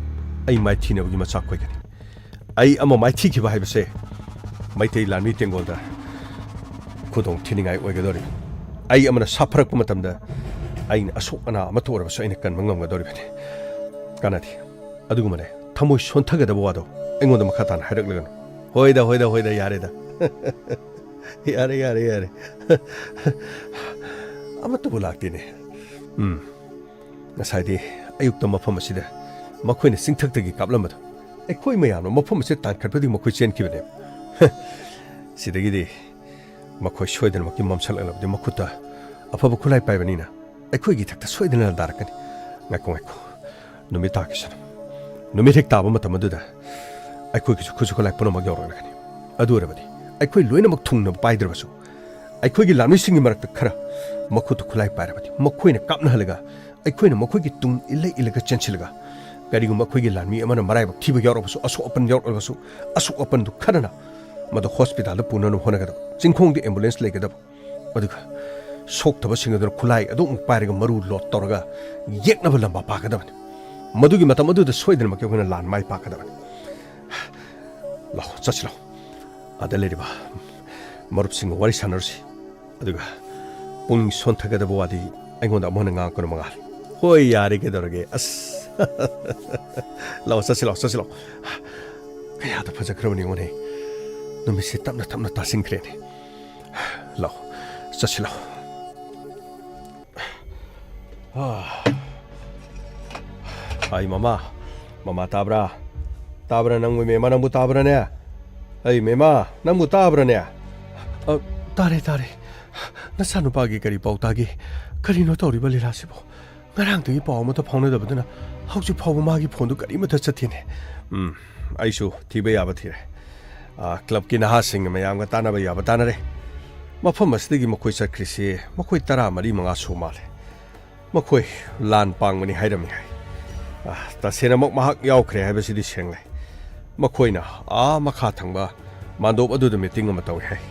ꯑꯩ ꯃꯥꯏꯊꯤꯅꯕꯒꯤ ꯃꯆꯥꯛ ꯈꯣꯏꯒꯅꯤ ꯑꯩ ꯑꯃ ꯃꯥꯏꯊꯤꯈꯤꯕ ꯍꯥꯏꯕꯁꯦ ꯃꯩꯇꯩ ꯂꯥꯟꯃꯤ ꯇꯦꯡꯒꯣꯜꯗ ꯈꯨꯗꯣꯡ ꯊꯤꯅꯤꯡꯉꯥꯏ ꯑꯣꯏꯒꯗꯧꯔꯤ ꯑꯩ ꯑꯃꯅ ꯁꯥꯐꯔꯛꯄ ꯃꯇꯝꯗ ꯑꯩꯅ ꯑꯁꯣꯛ ꯑꯅꯥ ꯑꯃꯠꯇ ꯑꯣꯏꯔꯕꯁꯨ ꯑꯩꯅ ꯀꯟꯕ ꯉꯝꯒꯗꯧꯔꯤꯕꯅꯤ ꯀꯥꯟꯅꯗꯦ ꯑꯗꯨꯒꯨꯝꯕꯅꯦ ꯊꯃꯣꯏ ꯁꯣꯟꯊꯒꯗꯕ ꯋꯥꯗꯣ ꯑꯩꯉꯣꯟꯗ ꯃꯈꯥ ꯇꯥꯅ ꯍꯥꯏꯔꯛꯂꯒꯅꯨ ꯍꯣꯏꯗ ꯌꯥꯔꯦꯗ ꯌꯥꯔꯦ ꯑꯃꯠꯇꯕꯨ ꯂꯥꯛꯇꯦꯅꯦ ꯉꯁꯥꯏꯗꯤ ꯑꯌꯨꯛꯇ ꯃꯐꯝ ꯑꯁꯤꯗ ꯃꯈꯣꯏꯅ ꯆꯤꯡꯊꯛꯇꯒꯤ ꯀꯥꯞꯂꯝꯕꯗꯣ ꯑꯩꯈꯣꯏ ꯃꯌꯥꯝꯅ ꯃꯐꯝ ꯑꯁꯤ ꯇꯥꯟꯈꯠꯄꯗꯒꯤ ꯃꯈꯣꯏ ꯆꯦꯟꯈꯤꯕꯅꯦꯕ ꯁꯤꯗꯒꯤꯗꯤ ꯃꯈꯣꯏ ꯁꯣꯏꯗꯅꯃꯛꯀꯤ ꯃꯝꯁꯜꯂꯛꯂꯕꯗꯤ ꯃꯈꯨꯠꯇ ꯑꯐꯕ ꯈꯨꯠꯂꯥꯏ ꯄꯥꯏꯕꯅꯤꯅ ꯑꯩꯈꯣꯏꯒꯤ ꯊꯛꯇ ꯁꯣꯏꯗꯅ ꯂꯥꯟꯗꯥꯔꯛꯀꯅꯤ ꯉꯥꯏꯈꯣ ꯅꯨꯃꯤꯠ ꯇꯥꯈꯤꯁꯅꯨ ꯅꯨꯃꯤꯠ ꯍꯦꯛ ꯇꯥꯕ ꯃꯇꯝ ꯑꯗꯨꯗ ꯑꯩꯈꯣꯏꯒꯤꯁꯨ ꯈꯨꯠꯁꯨ ꯈꯨꯠꯂꯥꯏ ꯄꯨꯝꯅꯃꯛ ꯌꯧꯔꯛꯂꯒꯅꯤ ꯑꯗꯨ ꯑꯣꯏꯔꯕꯗꯤ ꯑꯩꯈꯣꯏ ꯂꯣꯏꯅꯃꯛ ꯊꯨꯡꯅꯕ ꯄꯥꯏꯗ꯭ꯔꯕꯁꯨ ꯑꯩꯈꯣꯏꯒꯤ ꯂꯥꯟꯃꯤꯁꯤꯡꯒꯤ ꯃꯔꯛꯇ ꯈꯔ ꯃꯈꯨꯠꯇ ꯈꯨꯠꯂꯥꯏ ꯄꯥꯏꯔꯕꯗꯤ ꯃꯈꯣꯏꯅ ꯀꯥꯞꯅꯍꯜꯂꯒ ꯑꯩꯈꯣꯏꯅ ꯃꯈꯣꯏꯒꯤ ꯇꯨꯡ ꯏꯜꯂꯒ ꯆꯦꯟꯁꯤꯜꯂꯒ ꯀꯔꯤꯒꯨꯝꯕ ꯑꯩꯈꯣꯏꯒꯤ ꯂꯥꯟꯃꯤ ꯑꯃꯅ ꯃꯔꯥꯏꯕꯛ ꯊꯤꯕ ꯌꯥꯎꯔꯕꯁꯨ ꯑꯁꯣꯛ ꯑꯄꯟ ꯌꯥꯎꯔꯕꯁꯨ ꯑꯁꯣꯛ ꯑꯄꯟꯗꯨ ꯈꯔꯅ ꯃꯗꯨ ꯍꯣꯁꯄꯤꯇꯥꯜꯗ ꯄꯨꯅꯅꯕ ꯍꯣꯠꯅꯒꯗꯕ ꯆꯤꯡꯈꯣꯡꯗ ꯑꯦꯝꯕꯨꯂꯦꯟꯁ ꯂꯩꯒꯗꯕ ꯑꯗꯨꯒ ꯁꯣꯛꯇꯕꯁꯤꯡ ꯑꯗꯨꯅ ꯈꯨꯠꯂꯥꯏ ꯑꯗꯨꯝ ꯄꯥꯏꯔꯒ ꯃꯔꯨ ꯂꯣꯠ ꯇꯧꯔꯒ ꯌꯦꯛꯅꯕ ꯂꯝꯕꯥ ꯄꯥꯒꯗꯕꯅꯤ ꯃꯗꯨꯒꯤ ꯃꯇꯝ ꯑꯗꯨꯗ ꯁꯣꯏꯗꯅꯃꯛꯀꯤ ꯑꯩꯈꯣꯏꯅ ꯂꯥꯟ ꯃꯥꯏ ꯄꯥꯛꯀꯗꯕꯅꯤ ꯂꯥꯛꯑꯣ ꯆꯠꯁꯤ ꯂꯥꯛꯑꯣ ꯑꯗ ꯂꯩꯔꯤꯕ ꯃꯔꯨꯞꯁꯤꯡꯒ ꯋꯥꯔꯤ ꯁꯥꯟꯅꯔꯨꯁꯤ ꯑꯗꯨꯒ ꯄꯨꯡ ꯁꯣꯟꯊꯒꯗꯕ ꯋꯥꯗꯤ ꯑꯩꯉꯣꯟꯗ ꯑꯃꯨꯛ ꯍꯟꯅ ꯉꯥꯡꯉꯛꯀꯅꯨ ꯃꯉꯥꯜ ꯍꯣꯏ ꯌꯥꯔꯦ ꯀꯩꯗꯧꯔꯒꯦ ꯑꯁ ꯂꯥꯛꯑꯣ ꯆꯠꯁꯤ ꯂꯥꯛꯑꯣ ꯀꯌꯥꯗ ꯐꯖꯈ꯭ꯔꯕꯅꯤ ꯌꯦꯡꯉꯣꯅꯦ ꯅꯨꯃꯤꯠꯁꯦ ꯇꯞꯅ ꯇꯞꯅ ꯇꯥꯁꯤꯟꯈ꯭ꯔꯦꯅꯦ ꯂꯥꯛꯑꯣ ꯆꯠꯁꯤ ꯂꯥꯛꯑꯣ ꯍꯥꯏ ꯃꯃꯥ ꯇꯥꯕ꯭ꯔꯥ ꯅꯪꯕꯨ ꯃꯦꯃꯥ ꯅꯪꯕꯨ ꯇꯥꯕ꯭ꯔꯥꯅꯦ ꯑꯩ ꯃꯦꯃꯥ ꯅꯪꯕꯨ ꯇꯥꯕ꯭ꯔꯥꯅꯦ ꯇꯥꯔꯦ ꯅꯆꯥꯅꯨꯄꯥꯒꯤ ꯀꯔꯤ ꯄꯥꯎ ꯇꯥꯒꯦ ꯀꯔꯤꯅꯣ ꯇꯧꯔꯤꯕ ꯂꯤꯂꯥꯁꯤꯕꯣ ꯉꯔꯥꯡꯗꯒꯤ ꯄꯥꯎ ꯑꯃꯠꯇ ꯐꯥꯎꯅꯗꯕꯗꯨꯅ ꯍꯧꯖꯤꯛ ꯐꯥꯎꯕ ꯃꯥꯒꯤ ꯐꯣꯟꯗꯨ ꯀꯔꯤꯃꯠꯇ ꯆꯠꯇꯦꯅꯦ ꯑꯩꯁꯨ ꯊꯤꯕ ꯌꯥꯕ ꯊꯤꯔꯦ ꯀ꯭ꯂꯕꯀꯤ ꯅꯍꯥꯁꯤꯡ ꯃꯌꯥꯝꯒ ꯇꯥꯟꯅꯕ ꯌꯥꯕ ꯇꯥꯟꯅꯔꯦ ꯃꯐꯝ ꯑꯁꯤꯗꯒꯤ ꯃꯈꯣꯏ ꯆꯠꯈ꯭ꯔꯤꯁꯤ ꯃꯈꯣꯏ 14-15 ꯁꯨ ꯃꯥꯜꯂꯦ ꯃꯈꯣꯏ ꯂꯥꯟ ꯄꯥꯡꯕꯅꯤ ꯍꯥꯏꯔꯝꯃꯤ ꯍꯥꯏ ꯇꯁꯦꯡꯅꯃꯛ ꯃꯍꯥꯛ ꯌꯥꯎꯈ꯭ꯔꯦ ꯍꯥꯏꯕꯁꯤꯗꯤ ꯁꯦꯡꯂꯦ ꯃꯈꯣꯏꯅ ꯃꯈꯥ ꯊꯪꯕ ꯃꯥꯟꯗꯣꯞ ꯑꯗꯨꯗ ꯃꯤꯇꯤꯡ ꯑꯃ ꯇꯧꯏ ꯍꯥꯏ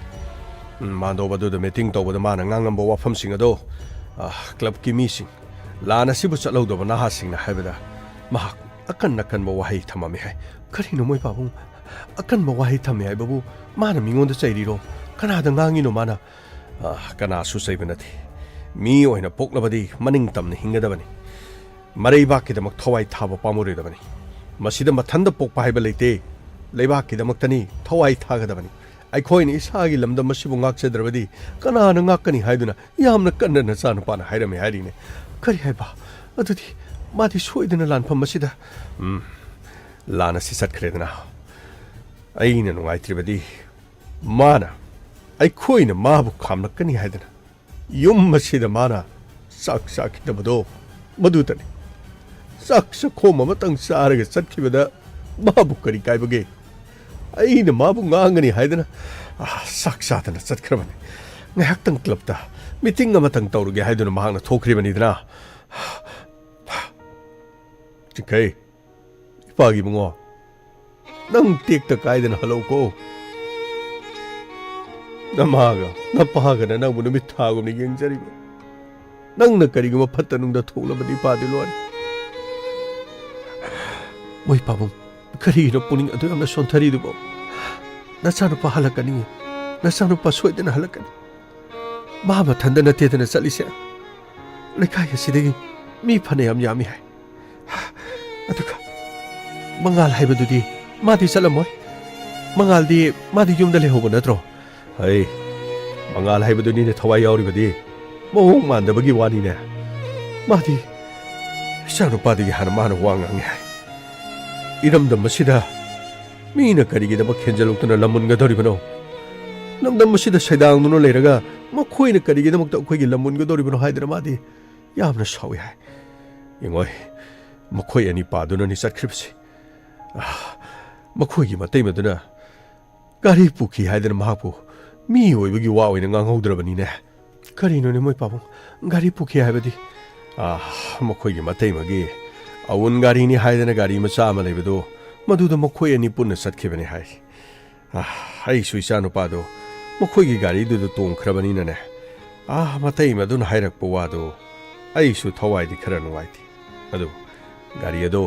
ꯃꯥꯟꯗꯣꯞ ꯑꯗꯨꯗ ꯃꯤꯇꯤꯡ ꯇꯧꯕꯗ ꯃꯥꯅ ꯉꯥꯡꯂꯝꯕ ꯋꯥꯐꯝꯁꯤꯡ ꯑꯗꯣ ꯀ꯭ꯂꯕꯀꯤ ꯃꯤꯁꯤꯡ ꯂꯥꯟ ꯑꯁꯤꯕꯨ ꯆꯠꯍꯧꯗꯕ ꯅꯍꯥꯁꯤꯡꯅ ꯍꯥꯏꯕꯗ ꯃꯍꯥꯛ ꯑꯀꯟꯕ ꯋꯥꯍꯩ ꯊꯝꯃꯝꯃꯤ ꯍꯥꯏ ꯀꯔꯤꯅꯣ ꯃꯣꯏ ꯄꯥꯕꯨꯡ ꯑꯀꯟꯕ ꯋꯥꯍꯩ ꯊꯝꯃꯦ ꯍꯥꯏꯕꯕꯨ ꯃꯥꯅ ꯃꯤꯉꯣꯟꯗ ꯆꯩꯔꯤꯔꯣ ꯀꯅꯥꯗ ꯉꯥꯡꯉꯤꯅꯣ ꯃꯥꯅ ꯀꯅꯥꯁꯨ ꯆꯩꯕ ꯅꯠꯇꯦ ꯃꯤ ꯑꯣꯏꯅ ꯄꯣꯛꯂꯕꯗꯤ ꯃꯅꯤꯡ ꯇꯝꯅ ꯍꯤꯡꯒꯗꯕꯅꯤ ꯃꯔꯩꯕꯥꯛꯀꯤꯗꯃꯛ ꯊꯋꯥꯏ ꯊꯥꯕ ꯄꯥꯝꯃꯨꯔꯣꯏꯗꯕꯅꯤ ꯃꯁꯤꯗ ꯃꯊꯟꯇ ꯄꯣꯛꯄ ꯍꯥꯏꯕ ꯂꯩꯇꯦ ꯂꯩꯕꯥꯛꯀꯤꯗꯃꯛꯇꯅꯤ ꯊꯋꯥꯏ ꯊꯥꯒꯗꯕꯅꯤ ꯑꯩꯈꯣꯏꯅ ꯏꯁꯥꯒꯤ ꯂꯝꯗꯝ ꯑꯁꯤꯕꯨ ꯉꯥꯛꯆꯗ꯭ꯔꯕꯗꯤ ꯀꯅꯥꯅ ꯉꯥꯛꯀꯅꯤ ꯍꯥꯏꯗꯨꯅ ꯌꯥꯝꯅ ꯀꯟꯅ ꯅꯆꯥꯅꯨꯄꯥꯅ ꯍꯥꯏꯔꯝꯃꯤ ꯍꯥꯏꯔꯤꯅꯦ ꯀꯔꯤ ꯍꯥꯏꯕ ꯑꯗꯨꯗꯤ ꯃꯥꯗꯤ ꯁꯣꯏꯗꯅ ꯂꯥꯟꯐꯝ ꯑꯁꯤꯗ ꯂꯥꯟ ꯑꯁꯤ ꯆꯠꯈ꯭ꯔꯦꯗꯅ ꯑꯩꯅ ꯅꯨꯡꯉꯥꯏꯇ꯭ꯔꯤꯕꯗꯤ ꯃꯥꯅ ꯑꯩꯈꯣꯏꯅ ꯃꯥꯕꯨ ꯈꯥꯝꯂꯛꯀꯅꯤ ꯍꯥꯏꯗꯅ ꯌꯨꯝ ꯑꯁꯤꯗ ꯃꯥꯅ ꯆꯥꯛ ꯆꯥꯈꯤꯗꯕꯗꯣ ꯃꯗꯨꯗꯅꯤ ꯆꯥꯛ ꯆꯈꯣꯝ ꯑꯃꯇꯪ ꯆꯥꯔꯒ ꯆꯠꯈꯤꯕꯗ ꯃꯥꯕꯨ ꯀꯔꯤ ꯀꯥꯏꯕꯒꯦ ꯑꯩꯅ ꯃꯥꯕꯨ ꯉꯥꯡꯒꯅꯤ ꯍꯥꯏꯗꯅ ꯆꯥꯛ ꯆꯥꯗꯅ ꯆꯠꯈ꯭ꯔꯕꯅꯤ ꯉꯥꯏꯍꯥꯛꯇꯪ ꯀ꯭ꯂꯕꯇ ꯃꯤꯇꯤꯡ ꯑꯃꯇꯪ ꯇꯧꯔꯨꯒꯦ ꯍꯥꯏꯗꯨꯅ ꯃꯍꯥꯛꯅ ꯊꯣꯛꯈ꯭ꯔꯤꯕꯅꯤꯗꯅ ꯆꯤꯡꯈꯩ ꯏꯄꯥꯒꯤ ꯏꯕꯨꯡꯉꯣ ꯅꯪ ꯇꯦꯛꯇ ꯀꯥꯏꯗꯅ ꯍꯜꯂꯛꯎꯀꯣ ꯅꯃꯥꯒ ꯅꯄꯥꯒꯅ ꯅꯪꯕꯨ ꯅꯨꯃꯤꯠ ꯊꯥꯒꯨꯝꯅ ꯌꯦꯡꯖꯔꯤꯕ ꯅꯪꯅ ꯀꯔꯤꯒꯨꯝꯕ ꯐꯠꯇ ꯅꯨꯡꯗ ꯊꯣꯛꯂꯕꯗꯤ ꯏꯄꯥꯗꯤ ꯂꯣꯏꯔꯦ ꯃꯣꯏ ꯄꯥꯕꯨꯡ ꯀꯔꯤꯒꯤꯅꯣ ꯄꯨꯛꯅꯤꯡ ꯑꯗꯨ ꯌꯥꯝꯅ ꯁꯣꯟꯊꯔꯤꯗꯨꯕꯣ ꯅꯆꯥꯅꯨꯄꯥ ꯍꯜꯂꯛꯀꯅꯤ ꯅꯆꯥꯅꯨꯄꯥ ꯁꯣꯏꯗꯅ ꯍꯜꯂꯛꯀꯅꯤ ꯃꯥ ꯃꯊꯟꯗ ꯅꯠꯇꯦꯗꯅ ꯆꯠꯂꯤꯁꯦ ꯂꯩꯀꯥꯏ ꯑꯁꯤꯗꯒꯤ ꯃꯤ ꯐꯅꯌꯥꯝ ꯌꯥꯝꯃꯤ ꯍꯥꯏ ꯑꯗꯨꯒ ꯃꯉꯥꯜ ꯍꯥꯏꯕꯗꯨꯗꯤ ꯃꯥꯗꯤ ꯆꯠꯂꯝꯃꯣꯏ ꯃꯥꯗꯤ ꯌꯨꯝꯗ ꯂꯩꯍꯧꯕ ꯅꯠꯇ꯭ꯔꯣ ꯍꯩ ꯃꯉꯥꯜ ꯍꯥꯏꯕꯗꯨꯅꯤꯅꯦ ꯊꯋꯥꯏ ꯌꯥꯎꯔꯤꯕꯗꯤ ꯃꯑꯣꯡ ꯃꯥꯟꯗꯕꯒꯤ ꯋꯥꯅꯤꯅꯦ ꯃꯥꯗꯤ ꯏꯆꯥꯅꯨꯄꯥꯗꯒꯤ ꯍꯥꯟꯅ ꯃꯥꯅ ꯋꯥ ꯉꯥꯡꯉꯤ ꯍꯥꯏ ꯏꯔꯝꯗꯝ ꯑꯁꯤꯗ ꯃꯤꯅ ꯀꯔꯤꯒꯤꯗꯃꯛ ꯈꯦꯟꯖꯜꯂꯨꯛꯇꯨꯅ ꯂꯝꯃꯨꯟꯒꯗꯧꯔꯤꯕꯅꯣ ꯂꯝꯗꯝ ꯑꯁꯤꯗ ꯁꯩꯗꯥꯡꯗꯨꯅ ꯂꯩꯔꯒ ꯃꯈꯣꯏꯅ ꯀꯔꯤꯒꯤꯗꯃꯛꯇ ꯑꯩꯈꯣꯏꯒꯤ ꯂꯝꯃꯨꯟꯒꯗꯧꯔꯤꯕꯅꯣ ꯍꯥꯏꯗꯅ ꯃꯥꯗꯤ ꯌꯥꯝꯅ ꯁꯥꯎꯏ ꯍꯥꯏ ꯌꯦꯡꯉꯣꯏ ꯃꯈꯣꯏ ꯑꯅꯤ ꯄꯥꯗꯨꯅꯅꯤ ꯆꯠꯈ꯭ꯔꯤꯕꯁꯤ ꯃꯈꯣꯏꯒꯤ ꯃꯇꯩꯃꯗꯨꯅ ꯒꯥꯔꯤ ꯄꯨꯈꯤ ꯍꯥꯏꯗꯅ ꯃꯍꯥꯛꯄꯨ ꯃꯤ ꯑꯣꯏꯕꯒꯤ ꯋꯥ ꯑꯣꯏꯅ ꯉꯥꯡꯍꯧꯗ꯭ꯔꯕꯅꯤꯅꯦ ꯀꯔꯤꯅꯣꯅꯦ ꯃꯣꯏ ꯄꯥꯕꯨꯡ ꯒꯥꯔꯤ ꯄꯨꯈꯤ ꯍꯥꯏꯕꯗꯤ ꯃꯈꯣꯏꯒꯤ ꯃꯇꯩꯃꯒꯤ ꯑꯎꯟ ꯒꯥꯔꯤꯅꯤ ꯍꯥꯏꯗꯅ ꯒꯥꯔꯤ ꯃꯆꯥ ꯑꯃ ꯂꯩꯕꯗꯣ ꯃꯗꯨꯗ ꯃꯈꯣꯏ ꯑꯅꯤ ꯄꯨꯟꯅ ꯆꯠꯈꯤꯕꯅꯤ ꯍꯥꯏ ꯑꯩꯁꯨ ꯏꯆꯥꯅꯨꯄꯥꯗꯣ ꯃꯈꯣꯏꯒꯤ ꯒꯥꯔꯤꯗꯨꯗ ꯇꯣꯡꯈ꯭ꯔꯕꯅꯤꯅꯅꯦ ꯃꯇꯩꯃꯗꯨꯅ ꯍꯥꯏꯔꯛꯄ ꯋꯥꯗꯣ ꯑꯩꯁꯨ ꯊꯋꯥꯏꯗꯤ ꯈꯔ ꯅꯨꯡꯉꯥꯏꯇꯦ ꯑꯗꯨ ꯒꯥꯔꯤ ꯑꯗꯣ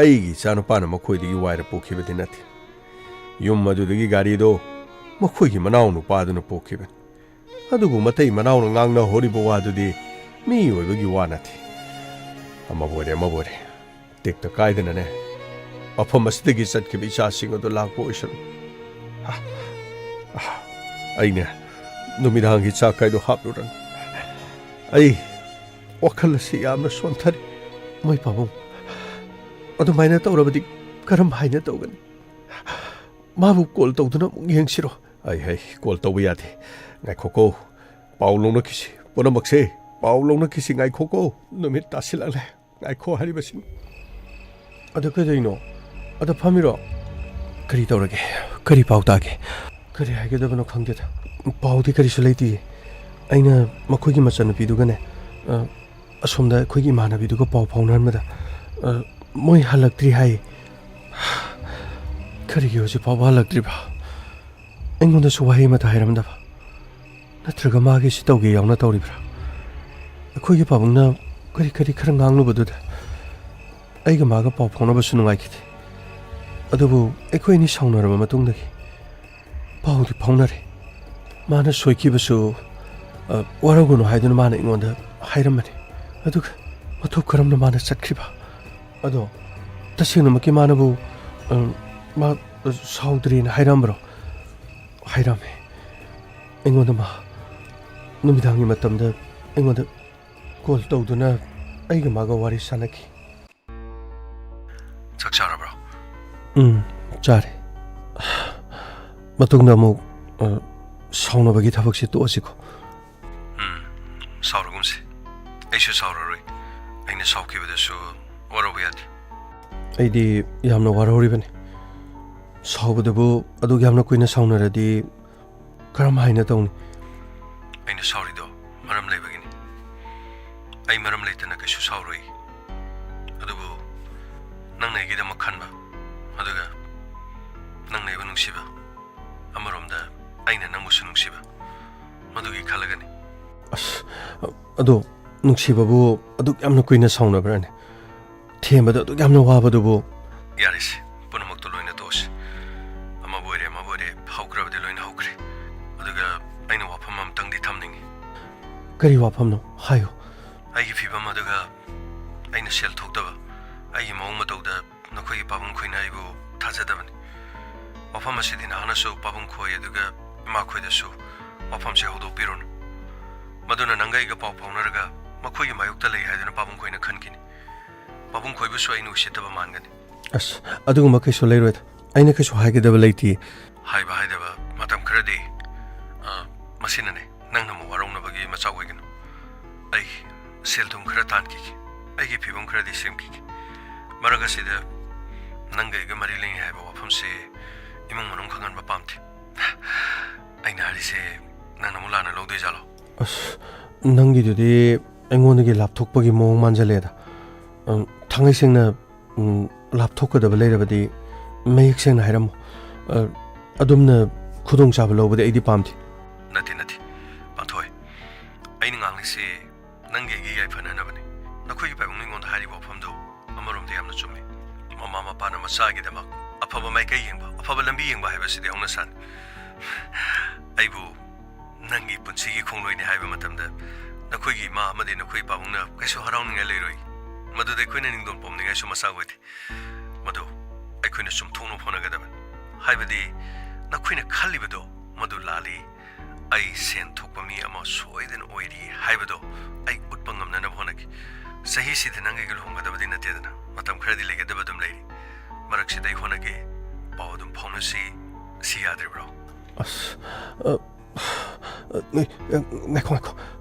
ꯑꯩꯒꯤ ꯏꯆꯥꯅꯨꯄꯥꯅ ꯃꯈꯣꯏꯗꯒꯤ ꯋꯥꯏꯔ ꯄꯨꯈꯤꯕꯗꯤ ꯅꯠꯇꯦ ꯌꯨꯝ ꯑꯗꯨꯗꯒꯤ ꯒꯥꯔꯤꯗꯣ ꯃꯈꯣꯏꯒꯤ ꯃꯅꯥꯎ ꯅꯨꯄꯥꯗꯨꯅ ꯄꯨꯈꯤꯕꯅꯤ ꯑꯗꯨꯕꯨ ꯃꯇꯩ ꯃꯅꯥꯎꯅ ꯉꯥꯡꯅꯍꯧꯔꯤꯕ ꯋꯥꯗꯨꯗꯤ ꯃꯤ ꯑꯣꯏꯕꯒꯤ ꯋꯥ ꯅꯠꯇꯦ ꯑꯃꯕꯨ ꯑꯣꯏꯔꯦ ꯇꯦꯛꯇ ꯀꯥꯏꯗꯅꯅꯦ ꯃꯐꯝ ꯑꯁꯤꯗꯒꯤ ꯆꯠꯈꯤꯕ ꯏꯆꯥꯁꯤꯡ ꯑꯗꯨ ꯂꯥꯛꯄ ꯑꯣꯏꯁꯅꯨ ꯑꯩꯅꯦ ꯅꯨꯃꯤꯗꯥꯡꯒꯤ ꯆꯥꯛ ꯀꯥꯏꯗꯣ ꯍꯥꯞꯂꯨꯔꯅꯤ ꯑꯩ ꯋꯥꯈꯜ ꯑꯁꯤ ꯌꯥꯝꯅ ꯁꯣꯟꯊꯔꯤ ꯃꯣꯏ ꯄꯥꯕꯨꯡ ꯑꯗꯨꯃꯥꯏꯅ ꯇꯧꯔꯕꯗꯤ ꯀꯔꯝ ꯍꯥꯏꯅ ꯇꯧꯒꯅꯤ ꯃꯥꯕꯨ ꯀꯣꯜ ꯇꯧꯗꯨꯅ ꯑꯃꯨꯛ ꯌꯦꯡꯁꯤꯔꯣ ꯑꯩ ꯀꯣꯜ ꯇꯧꯕ ꯌꯥꯗꯦ ꯉꯥꯏꯈꯣꯀꯣ ꯄꯥꯎ ꯂꯧꯅꯈꯤꯁꯤ ꯄꯨꯝꯅꯃꯛꯁꯦ ꯄꯥꯎ ꯂꯧꯅꯈꯤꯁꯤ ꯉꯥꯏꯈꯣꯀꯣ ꯅꯨꯃꯤꯠ ꯇꯥꯁꯤꯜꯂꯛꯂꯦ ꯉꯥꯏꯈꯣ ꯍꯥꯏꯔꯤꯕꯁꯤꯅꯤ ꯑꯗꯨ ꯀꯩꯗꯧꯔꯤꯅꯣ ꯑꯗ ꯐꯝꯃꯤꯔꯣ ꯀꯔꯤ ꯇꯧꯔꯒꯦ ꯀꯔꯤ ꯄꯥꯎ ꯇꯥꯒꯦ ꯀꯔꯤ ꯍꯥꯏꯒꯗꯕꯅꯣ ꯈꯪꯗꯦꯗ ꯄꯥꯎꯗꯤ ꯀꯔꯤꯁꯨ ꯂꯩꯇꯤꯌꯦ ꯑꯩꯅ ꯃꯈꯣꯏꯒꯤ ꯃꯆꯟꯅꯨꯄꯤꯗꯨꯒꯅꯦ ꯑꯁꯣꯝꯗ ꯑꯩꯈꯣꯏꯒꯤ ꯏꯃꯥꯟꯅꯕꯤꯗꯨꯒ ꯄꯥꯎ ꯐꯥꯎꯅꯍꯟꯕꯗ ꯃꯣꯏ ꯍꯜꯂꯛꯇ꯭ꯔꯤ ꯍꯥꯏꯌꯦ ꯀꯔꯤꯒꯤ ꯍꯧꯖꯤꯛ ꯐꯥꯎꯕ ꯍꯜꯂꯛꯇ꯭ꯔꯤꯕ ꯑꯩꯉꯣꯟꯗꯁꯨ ꯋꯥꯍꯩ ꯑꯃꯠꯇ ꯍꯥꯏꯔꯝꯗꯕ ꯅꯠꯇ꯭ꯔꯒ ꯃꯥꯒꯤ ꯁꯤ ꯇꯧꯒꯦ ꯌꯥꯎꯅ ꯇꯧꯔꯤꯕ꯭ꯔꯥ ꯑꯩꯈꯣꯏꯒꯤ ꯄꯥꯕꯨꯡꯅ ꯀꯔꯤ ꯈꯔ ꯉꯥꯡꯂꯨꯕꯗꯨꯗ ꯑꯩꯒ ꯃꯥꯒ ꯄꯥꯎ ꯐꯥꯎꯅꯕꯁꯨ ꯅꯨꯡꯉꯥꯏꯈꯤꯗꯦ ꯑꯗꯨꯕꯨ ꯑꯩꯈꯣꯏ ꯑꯅꯤ ꯁꯥꯎꯅꯔꯕ ꯃꯇꯨꯡꯗꯒꯤ ꯄꯥꯎꯗꯤ ꯐꯥꯎꯅꯔꯦ ꯃꯥꯅ ꯁꯣꯏꯈꯤꯕꯁꯨ ꯋꯥꯔꯧꯒꯅꯨ ꯍꯥꯏꯗꯨꯅ ꯃꯥꯅ ꯑꯩꯉꯣꯟꯗ ꯍꯥꯏꯔꯝꯕꯅꯤ ꯑꯗꯨꯒ ꯃꯇꯧ ꯀꯔꯝꯅ ꯃꯥꯅ ꯆꯠꯈ꯭ꯔꯤꯕ ꯑꯗꯣ ꯇꯁꯦꯡꯅꯃꯛꯀꯤ ꯃꯥꯅꯕꯨ ꯃꯥ ꯁꯥꯎꯗ꯭ꯔꯦꯅ ꯍꯥꯏꯔꯝꯕ꯭ꯔꯣ ꯍꯥꯏꯔꯝꯃꯦ ꯑꯩꯉꯣꯟꯗ ꯃꯥ ꯅꯨꯃꯤꯗꯥꯡꯒꯤ ꯃꯇꯝꯗ ꯑꯩꯉꯣꯟꯗ ꯀꯣꯜ ꯇꯧꯗꯨꯅ ꯑꯩꯒ ꯃꯥꯒ ꯋꯥꯔꯤ ꯁꯥꯟꯅꯈꯤ ꯆꯥꯛ ꯆꯥꯔꯕ꯭ꯔꯣ ꯆꯥꯔꯦ ꯃꯇꯨꯡꯗ ꯑꯃꯨꯛ ꯁꯥꯎꯅꯕꯒꯤ ꯊꯕꯛꯁꯤ ꯇꯣꯛꯑꯁꯤꯀꯣ ꯁꯥꯎꯔꯒꯨꯝꯁꯤ ꯑꯩꯁꯨ ꯁꯥꯎꯔꯔꯣꯏ ꯑꯩꯅ ꯁꯥꯎꯈꯤꯕꯗꯁꯨ ꯋꯥꯔꯧꯕ ꯌꯥꯗꯦ ꯑꯩꯗꯤ ꯌꯥꯝꯅ ꯋꯥꯔꯧꯔꯤꯕꯅꯤ ꯁꯥꯎꯕꯗꯕꯨ ꯑꯗꯨꯛ ꯌꯥꯝꯅ ꯀꯨꯏꯅ ꯁꯥꯎꯅꯔꯗꯤ ꯀꯔꯝ ꯍꯥꯏꯅ ꯇꯧꯅꯤ ꯑꯩꯅ ꯁꯥꯎꯔꯤꯗꯣ ꯃꯔꯝ ꯂꯩꯕꯒꯤꯅꯤ ꯑꯩ ꯃꯔꯝ ꯂꯩꯇꯅ ꯀꯩꯁꯨ ꯁꯥꯎꯔꯣꯏ ꯑꯗꯨꯕꯨ ꯅꯪꯅ ꯑꯩꯒꯤꯗꯃꯛ ꯈꯟꯕ ꯑꯗꯨꯒ ꯅꯪꯅ ꯑꯩꯕꯨ ꯅꯨꯡꯁꯤꯕ ꯑꯃꯔꯣꯝꯗ ꯑꯩꯅ ꯅꯪꯕꯨꯁꯨ ꯅꯨꯡꯁꯤꯕ ꯃꯗꯨꯒꯤ ꯈꯜꯂꯒꯅꯤ ꯑꯗꯣ ꯅꯨꯡꯁꯤꯕꯕꯨ ꯑꯗꯨꯛ ꯌꯥꯝꯅ ꯀꯨꯏꯅ ꯁꯥꯎꯅꯕ꯭ꯔꯥꯅꯦ ꯊꯦꯝꯕꯗ ꯑꯗꯨꯛ ꯌꯥꯝꯅ ꯋꯥꯕꯗꯨꯕꯨ ꯌꯥꯔꯦꯁꯦ ꯄꯨꯝꯅꯃꯛꯇꯣ ꯂꯣꯏꯅ ꯇꯣꯛꯑꯁꯤ ꯑꯃꯕꯨ ꯑꯣꯏꯔꯦ ꯍꯧꯈ꯭ꯔꯕꯗꯤ ꯂꯣꯏꯅ ꯍꯧꯈ꯭ꯔꯦ ꯑꯗꯨꯒ ꯑꯩꯅ ꯋꯥꯐꯝ ꯑꯃꯇꯪꯗꯤ ꯊꯝꯅꯤꯡꯉꯤ ꯀꯔꯤ ꯋꯥꯐꯝꯅꯣ ꯍꯥꯏꯌꯨ ꯑꯩꯒꯤ ꯐꯤꯕꯝ ꯑꯗꯨꯒ ꯑꯩꯅ ꯁꯦꯜ ꯊꯣꯛꯇꯕ ꯑꯩꯒꯤ ꯃꯑꯣꯡ ꯃꯇꯧꯗ ꯅꯈꯣꯏꯒꯤ ꯄꯥꯕꯨꯡ ꯈꯣꯏꯅ ꯑꯩꯕꯨ ꯊꯥꯖꯗꯕꯅꯤ ꯋꯥꯐꯝ ꯑꯁꯤꯗꯤ ꯅꯍꯥꯟꯅꯁꯨ ꯄꯥꯕꯨꯡ ꯈꯣꯏ ꯑꯗꯨꯒ ꯏꯃꯥ ꯈꯣꯏꯗꯁꯨ ꯋꯥꯐꯝꯁꯦ ꯍꯧꯗꯣꯛꯄꯤꯔꯨꯅꯨ ꯃꯗꯨꯅ ꯅꯪꯒ ꯑꯩꯒ ꯄꯥꯎ ꯐꯥꯎꯅꯔꯒ ꯃꯈꯣꯏꯒꯤ ꯃꯥꯌꯣꯛꯇ ꯂꯩ ꯍꯥꯏꯗꯨꯅ ꯄꯥꯕꯨꯡ ꯈꯣꯏꯅ ꯈꯟꯈꯤꯅꯤ ꯄꯥꯕꯨꯡ ꯈꯣꯏꯕꯨꯁꯨ ꯑꯩꯅ ꯎꯁꯤꯠꯇꯕ ꯃꯥꯟꯒꯅꯤ ꯑꯗꯨꯒꯨꯝꯕ ꯀꯩꯁꯨ ꯂꯩꯔꯣꯏꯗ ꯑꯩꯅ ꯀꯩꯁꯨ ꯍꯥꯏꯒꯗꯕ ꯂꯩꯇꯦ ꯍꯥꯏꯕ ꯍꯥꯏꯗꯕ ꯃꯇꯝ ꯈꯔꯗꯤ ꯃꯁꯤꯅꯅꯦ ꯅꯪꯅ ꯑꯃꯨꯛ ꯋꯥꯔꯧꯅꯕꯒꯤ ꯃꯆꯥꯛ ꯑꯣꯏꯒꯅꯨ ꯑꯩ ꯁꯦꯜ ꯊꯨꯝ ꯈꯔ ꯇꯥꯟꯈꯤꯒꯦ ꯑꯩꯒꯤ ꯐꯤꯕꯝ ꯈꯔꯗꯤ ꯁꯦꯝꯈꯤꯒꯦ ꯃꯔꯛ ꯑꯁꯤꯗ ꯅꯪꯒ ꯑꯩꯒ ꯃꯔꯤ ꯂꯩ ꯍꯥꯏꯕ ꯋꯥꯐꯝꯁꯦ ꯏꯃꯨꯡ ꯃꯅꯨꯡ ꯈꯪꯍꯟꯕ ꯄꯥꯝꯗꯦ ꯑꯩꯅ ꯍꯥꯏꯔꯤꯁꯦ ꯅꯪꯅ ꯑꯃꯨꯛ ꯂꯥꯟꯅ ꯂꯧꯗꯣꯏꯖꯥꯠꯂꯣ ꯅꯪꯒꯤꯗꯨꯗꯤ ꯑꯩꯉꯣꯟꯗꯒꯤ ꯂꯥꯞꯊꯣꯛꯄꯒꯤ ꯃꯑꯣꯡ ꯃꯥꯟꯖꯜꯂꯦꯗ ꯊꯥꯡꯉꯩ ꯁꯦꯡꯅ ꯂꯥꯞꯊꯣꯛꯀꯗꯕ ꯂꯩꯔꯕꯗꯤ ꯃꯌꯦꯛ ꯁꯦꯡꯅ ꯍꯥꯏꯔꯝꯃꯨ ꯑꯗꯨꯝꯅ ꯈꯨꯗꯣꯡꯆꯥꯕ ꯂꯧꯕꯗꯤ ꯑꯩꯗꯤ ꯄꯥꯝꯗꯦ ꯅꯠꯇꯦ ꯄꯥꯟꯊꯣꯏ ꯑꯩꯅ ꯉꯥꯡꯂꯤꯁꯤ ꯅꯪꯒꯤ ꯑꯩꯒꯤ ꯌꯥꯏꯐꯅꯅꯕꯅꯤ ꯅꯈꯣꯏꯒꯤ ꯄꯥꯕꯨꯡꯅ ꯑꯩꯉꯣꯟꯗ ꯍꯥꯏꯔꯤꯕ ꯋꯥꯐꯝꯗꯣ ꯑꯃꯔꯣꯝꯗ ꯌꯥꯝꯅ ꯆꯨꯝꯃꯤ ꯃꯃꯥ ꯃꯄꯥꯅ ꯃꯆꯥꯒꯤꯗꯃꯛ ꯑꯐꯕ ꯃꯥꯏꯀꯩ ꯌꯦꯡꯕ ꯑꯐꯕ ꯂꯝꯕꯤ ꯌꯦꯡꯕ ꯍꯥꯏꯕꯁꯤꯗꯤ ꯍꯧꯅꯁꯥꯅꯤ ꯑꯩꯕꯨ ꯅꯪꯒꯤ ꯄꯨꯟꯁꯤꯒꯤ ꯈꯣꯡꯂꯣꯏꯅꯤ ꯍꯥꯏꯕ ꯃꯇꯝꯗ ꯅꯈꯣꯏꯒꯤ ꯏꯃꯥ ꯑꯃꯗꯤ ꯅꯈꯣꯏꯒꯤ ꯄꯥꯕꯨꯡꯅ ꯀꯩꯁꯨ ꯍꯔꯥꯎꯅꯤꯡꯉꯥꯏ ꯂꯩꯔꯣꯏ ꯃꯗꯨꯗ ꯑꯩꯈꯣꯏꯅ ꯅꯤꯡꯗꯣꯜ ꯄꯣꯝꯅꯤꯡꯉꯥꯏꯁꯨ ꯃꯆꯥꯛ ꯑꯣꯏꯗꯦ ꯃꯗꯨ ꯑꯩꯈꯣꯏꯅ ꯆꯨꯝꯊꯣꯛꯅ ꯍꯣꯠꯅꯒꯗꯕꯅꯤ ꯍꯥꯏꯕꯗꯤ ꯅꯈꯣꯏꯅ ꯈꯜꯂꯤꯕꯗꯣ ꯃꯗꯨ ꯂꯥꯜꯂꯤ ꯑꯩ ꯁꯦꯟ ꯊꯣꯛꯄ ꯃꯤ ꯑꯃ ꯁꯣꯏꯗꯅ ꯑꯣꯏꯔꯤ ꯍꯥꯏꯕꯗꯣ ꯑꯩ ꯎꯠꯄ ꯉꯝꯅꯅꯕ ꯍꯣꯠꯅꯈꯤ ꯆꯍꯤꯁꯤꯗ ꯅꯪꯒ ꯂꯨꯍꯣꯡꯒꯗꯕꯗꯤ ꯅꯠꯇꯦꯗꯅ ꯃꯇꯝ ꯈꯔꯗꯤ ꯂꯩꯒꯗꯕ ꯑꯗꯨꯝ ꯂꯩꯔꯤ ꯃꯔꯛꯁꯤꯗ ꯑꯩ ꯍꯣꯠꯅꯒꯦ ꯄꯥꯎ ꯑꯗꯨꯝ ꯐꯥꯎꯅꯁꯤ ꯁꯤ ꯌꯥꯗ꯭ꯔꯤꯕ꯭ꯔꯣ ꯉꯥꯏꯈꯣ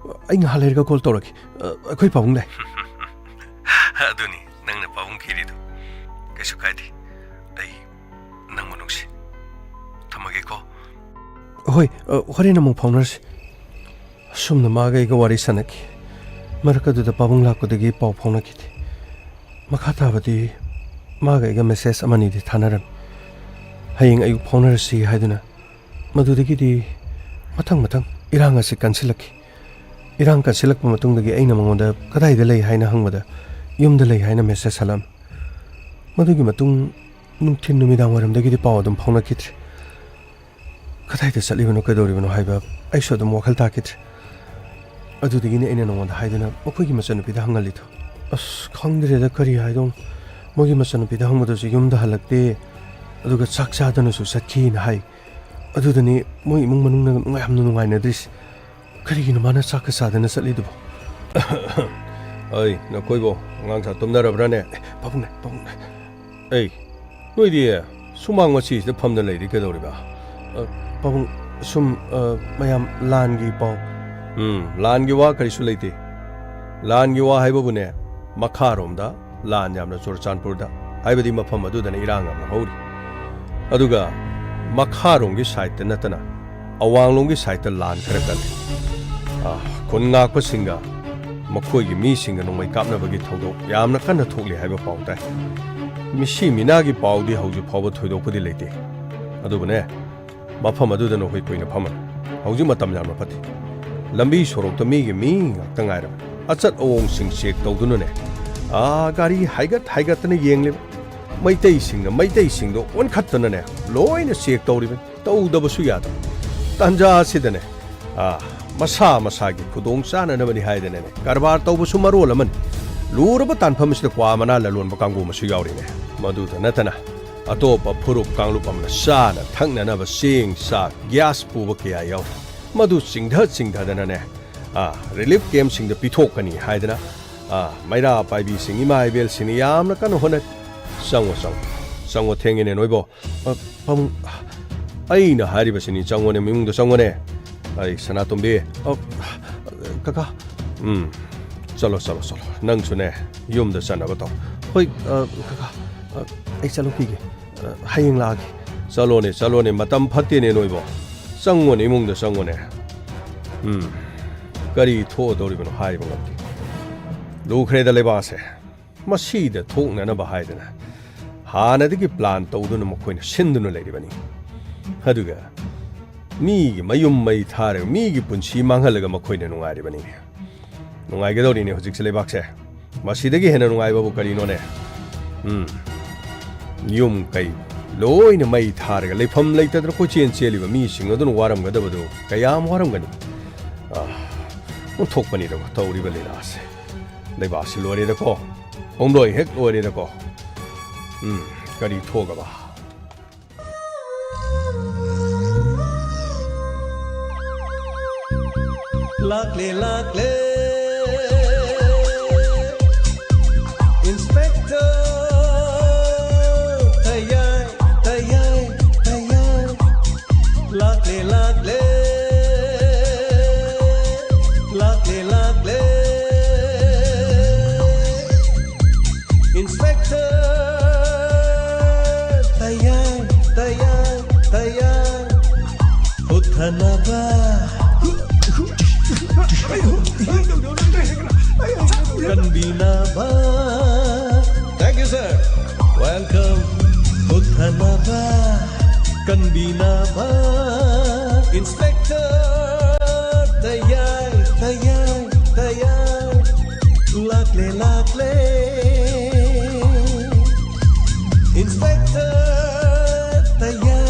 ꯑꯩ ꯉꯥꯏꯍꯥꯛ ꯂꯩꯔꯒ ꯀꯣꯜ ꯇꯧꯔꯛꯀꯦ ꯑꯩꯈꯣꯏ ꯄꯥꯕꯨꯡ ꯂꯩ ꯑꯗꯨꯅꯤ ꯅꯪꯅ ꯄꯥꯕꯨꯡ ꯈꯤꯔꯤꯗꯣ ꯀꯩꯁꯨ ꯀꯥꯏꯗꯦ ꯑꯩ ꯅꯪꯕꯨ ꯅꯨꯡꯁꯤ ꯊꯝꯃꯒꯦꯀꯣ ꯍꯣꯏ ꯍꯣꯔꯦꯟ ꯑꯃꯨꯛ ꯐꯥꯎꯅꯔꯁꯤ ꯑꯁꯨꯝꯅ ꯃꯥꯒ ꯑꯩꯒ ꯋꯥꯔꯤ ꯁꯥꯟꯅꯈꯤ ꯃꯔꯛ ꯑꯗꯨꯗ ꯄꯥꯕꯨꯡ ꯂꯥꯛꯄꯗꯒꯤ ꯄꯥꯎ ꯐꯥꯎꯅꯈꯤꯗꯦ ꯃꯈꯥ ꯇꯥꯕꯗꯤ ꯃꯥꯒ ꯑꯩꯒ ꯃꯦꯁꯦꯖ ꯑꯃꯅꯤꯗꯤ ꯊꯥꯅꯔꯝꯃꯤ ꯍꯌꯦꯡ ꯑꯌꯨꯛ ꯐꯥꯎꯅꯔꯁꯤ ꯍꯥꯏꯗꯨꯅ ꯃꯗꯨꯗꯒꯤꯗꯤ ꯃꯊꯪ ꯏꯔꯥꯡ ꯑꯁꯤ ꯀꯟꯁꯤꯜꯂꯛꯈꯤ ꯏꯔꯥꯡ ꯀꯟꯁꯤꯜꯂꯛꯄ ꯃꯇꯨꯡꯗꯒꯤ ꯑꯩꯅ ꯃꯉꯣꯟꯗ ꯀꯗꯥꯏꯗ ꯂꯩ ꯍꯥꯏꯅ ꯍꯪꯕꯗ ꯌꯨꯝꯗ ꯂꯩ ꯍꯥꯏꯅ ꯃꯦꯁꯦꯖ ꯍꯜꯂꯝꯃꯤ ꯃꯗꯨꯒꯤ ꯃꯇꯨꯡ ꯅꯨꯡꯊꯤꯟ ꯅꯨꯃꯤꯗꯥꯡ ꯋꯥꯏꯔꯝꯗꯒꯤꯗꯤ ꯄꯥꯎ ꯑꯗꯨꯝ ꯐꯥꯎꯅꯈꯤꯗ꯭ꯔꯦ ꯀꯗꯥꯏꯗ ꯆꯠꯂꯤꯕꯅꯣ ꯀꯩꯗꯧꯔꯤꯕꯅꯣ ꯍꯥꯏꯕ ꯑꯩꯁꯨ ꯑꯗꯨꯝ ꯋꯥꯈꯜ ꯇꯥꯈꯤꯗ꯭ꯔꯦ ꯑꯗꯨꯗꯒꯤꯅꯤ ꯑꯩꯅ ꯅꯉꯣꯟꯗ ꯍꯥꯏꯗꯨꯅ ꯃꯈꯣꯏꯒꯤ ꯃꯆꯟꯅꯨꯄꯤꯗ ꯍꯪꯍꯜꯂꯤꯗꯣ ꯈꯪꯗ꯭ꯔꯦꯗ ꯀꯔꯤ ꯍꯥꯏꯗꯧꯅꯣ ꯃꯣꯏꯒꯤ ꯃꯆꯟꯅꯨꯄꯤꯗ ꯍꯪꯕꯗꯁꯨ ꯌꯨꯝꯗ ꯍꯜꯂꯛꯇꯦ ꯑꯗꯨꯒ ꯆꯥꯛ ꯆꯥꯗꯅꯁꯨ ꯆꯠꯈꯤꯅ ꯍꯥꯏ ꯑꯗꯨꯗꯅꯤ ꯃꯣꯏ ꯏꯃꯨꯡ ꯃꯅꯨꯡꯅ ꯌꯥꯝꯅ ꯅꯨꯡꯉꯥꯏꯅꯗ꯭ꯔꯤꯁꯦ ꯀꯔꯤꯒꯤꯅꯣ ꯃꯥꯅ ꯆꯥꯛꯀ ꯆꯥꯗꯅ ꯆꯠꯂꯤꯗꯨꯕꯣ เอ้ยนักคุยบ่งานถ้าตุ้มน่ารับเนี่ยป้าบุ้งเนี่ยป้าบุ้งเอ้ยนู่นดีสุ่มงอชีจะพัมดันเลยดีก็ได้หรือเปล่าป้าบุ้งสุ่มไม่ยามลานกี่ป้าลานกี่ว่าใครสุดเลยทีลานกี่ว่าให้บ่บุญเนี่ยมาคารมด้าลานยามนะสุรชานพูดด้าให้บ่ดีมาพัมมาดูแต่ในอิรังกันนะฮูดิอะดูกะมาคารมกี่สายเตนัตนะอวางลงกี่สายเตลานครักันคนงากก็สิงกะมาคุยกับมีสิงกันลงไม่กลับนะบางทีทดยามนักกันนะทุกเลยให้บ่เป่าแต่มิชิมินากี่เป่าดีเขาจะพอบ่ถอยดอกพอดีเลยทีอะดูบ่เนี่ยมาพัมมาดูแต่น้องคุยนะพัมมันเขาจะมาทำยามมาพัดลำบีสโรกตมีกี่มีตั้งไงล่ะอาจจะองค์สิงเสกตัวดูนู่นเนี่ยการีไฮกัดตัวนี้ยังเลยไม่ได้สิงนะไม่ได้สิงตัววันขัดตัวนั่นเนี่ยลอยเนี่ยเสกตัวดิเป็นตัวดับสุยาตัวตันจ้าสิเดเนี่ยมาซากี่ขุดงซานะมันนี่ให้เดเนี่ยการบาร์ตัวบุษมารู้ละมันรู้ระบบตันพมิสต์กว่ามันน่าละล้วนประกังกูมาสุยาวเลยเนี่ยมาดูตัวนั่นนะอะตัวปะพูรุปกังลุปมันซานะทั้งนั้นนะว่าสิงซาแก๊สปูบกยายาวมาดูสิงเดนั่นเนี่ยrelief game สิงเดปิโตกันนี่ให้เดนะไม่ได้ไปบีสิงอีมาไอเบลสิงยามนะกันหัวเนี่ยสังวเทงเงินน้อยบ่พังไอ้น่ะหาริบสินี่จังวเนี่ยมีมุงตัวสังวเนี่ยไอ้สนาตุมบีกะสโลนั่งสุเนี่ยยมเดสันนะบ่ต้องเฮ้ยกะไอ้สโลพี่ให้ยังลากีสโลเนี่ยมาตำพัดเนี่ยน้อยบ่สังวเนี่ยมุงตัวสังวเนี่ยกะรีโทตัวริบnoหายบ่กันลูกเครดเลยบ้าเสมาชีเดทุกนั้นนะบ่หายเดนะหาเนี่ยที่พลานตัวดูนมาคุยเนี่ยชินดูนเลยดิบันนี่ฮะดูกะมีกี่มายุ่มไม่ทาร์มีกี่ปุ่นชีมังฮัลเลยก็มาคุยเนี่ยนุ่งไงดิบันนี่นุ่งไงก็ตัวนี้เนี่ยจิกเสเลยบักเสมาชีเด็กเห็นนุ่งไงบ้าบุกรีโน่เนี่ยยุ่มไก่ลอยเนี่ยไม่ทาร์ก็เลยพัมเลยแต่ตัวคุยเชียนเชียร์ลิบมีสิ่งนั้นวารัมก็ได้บ่ดูกายามวารัมกันนี่มันทุกปันนี่เราตัวริบเลยนะเสได้บาสิลอยเด็กก็ผมลอยเฮกลอยเด็กก็ก็ดีทั่วกับบ้าลักเลอินสเปกเตอร์ทายายลักเลInspector Tayai Uthanaba Kanbinaba Thank you sir Welcome Uthanaba Kanbinaba Inspector Tayai Lakle Inspector Tayai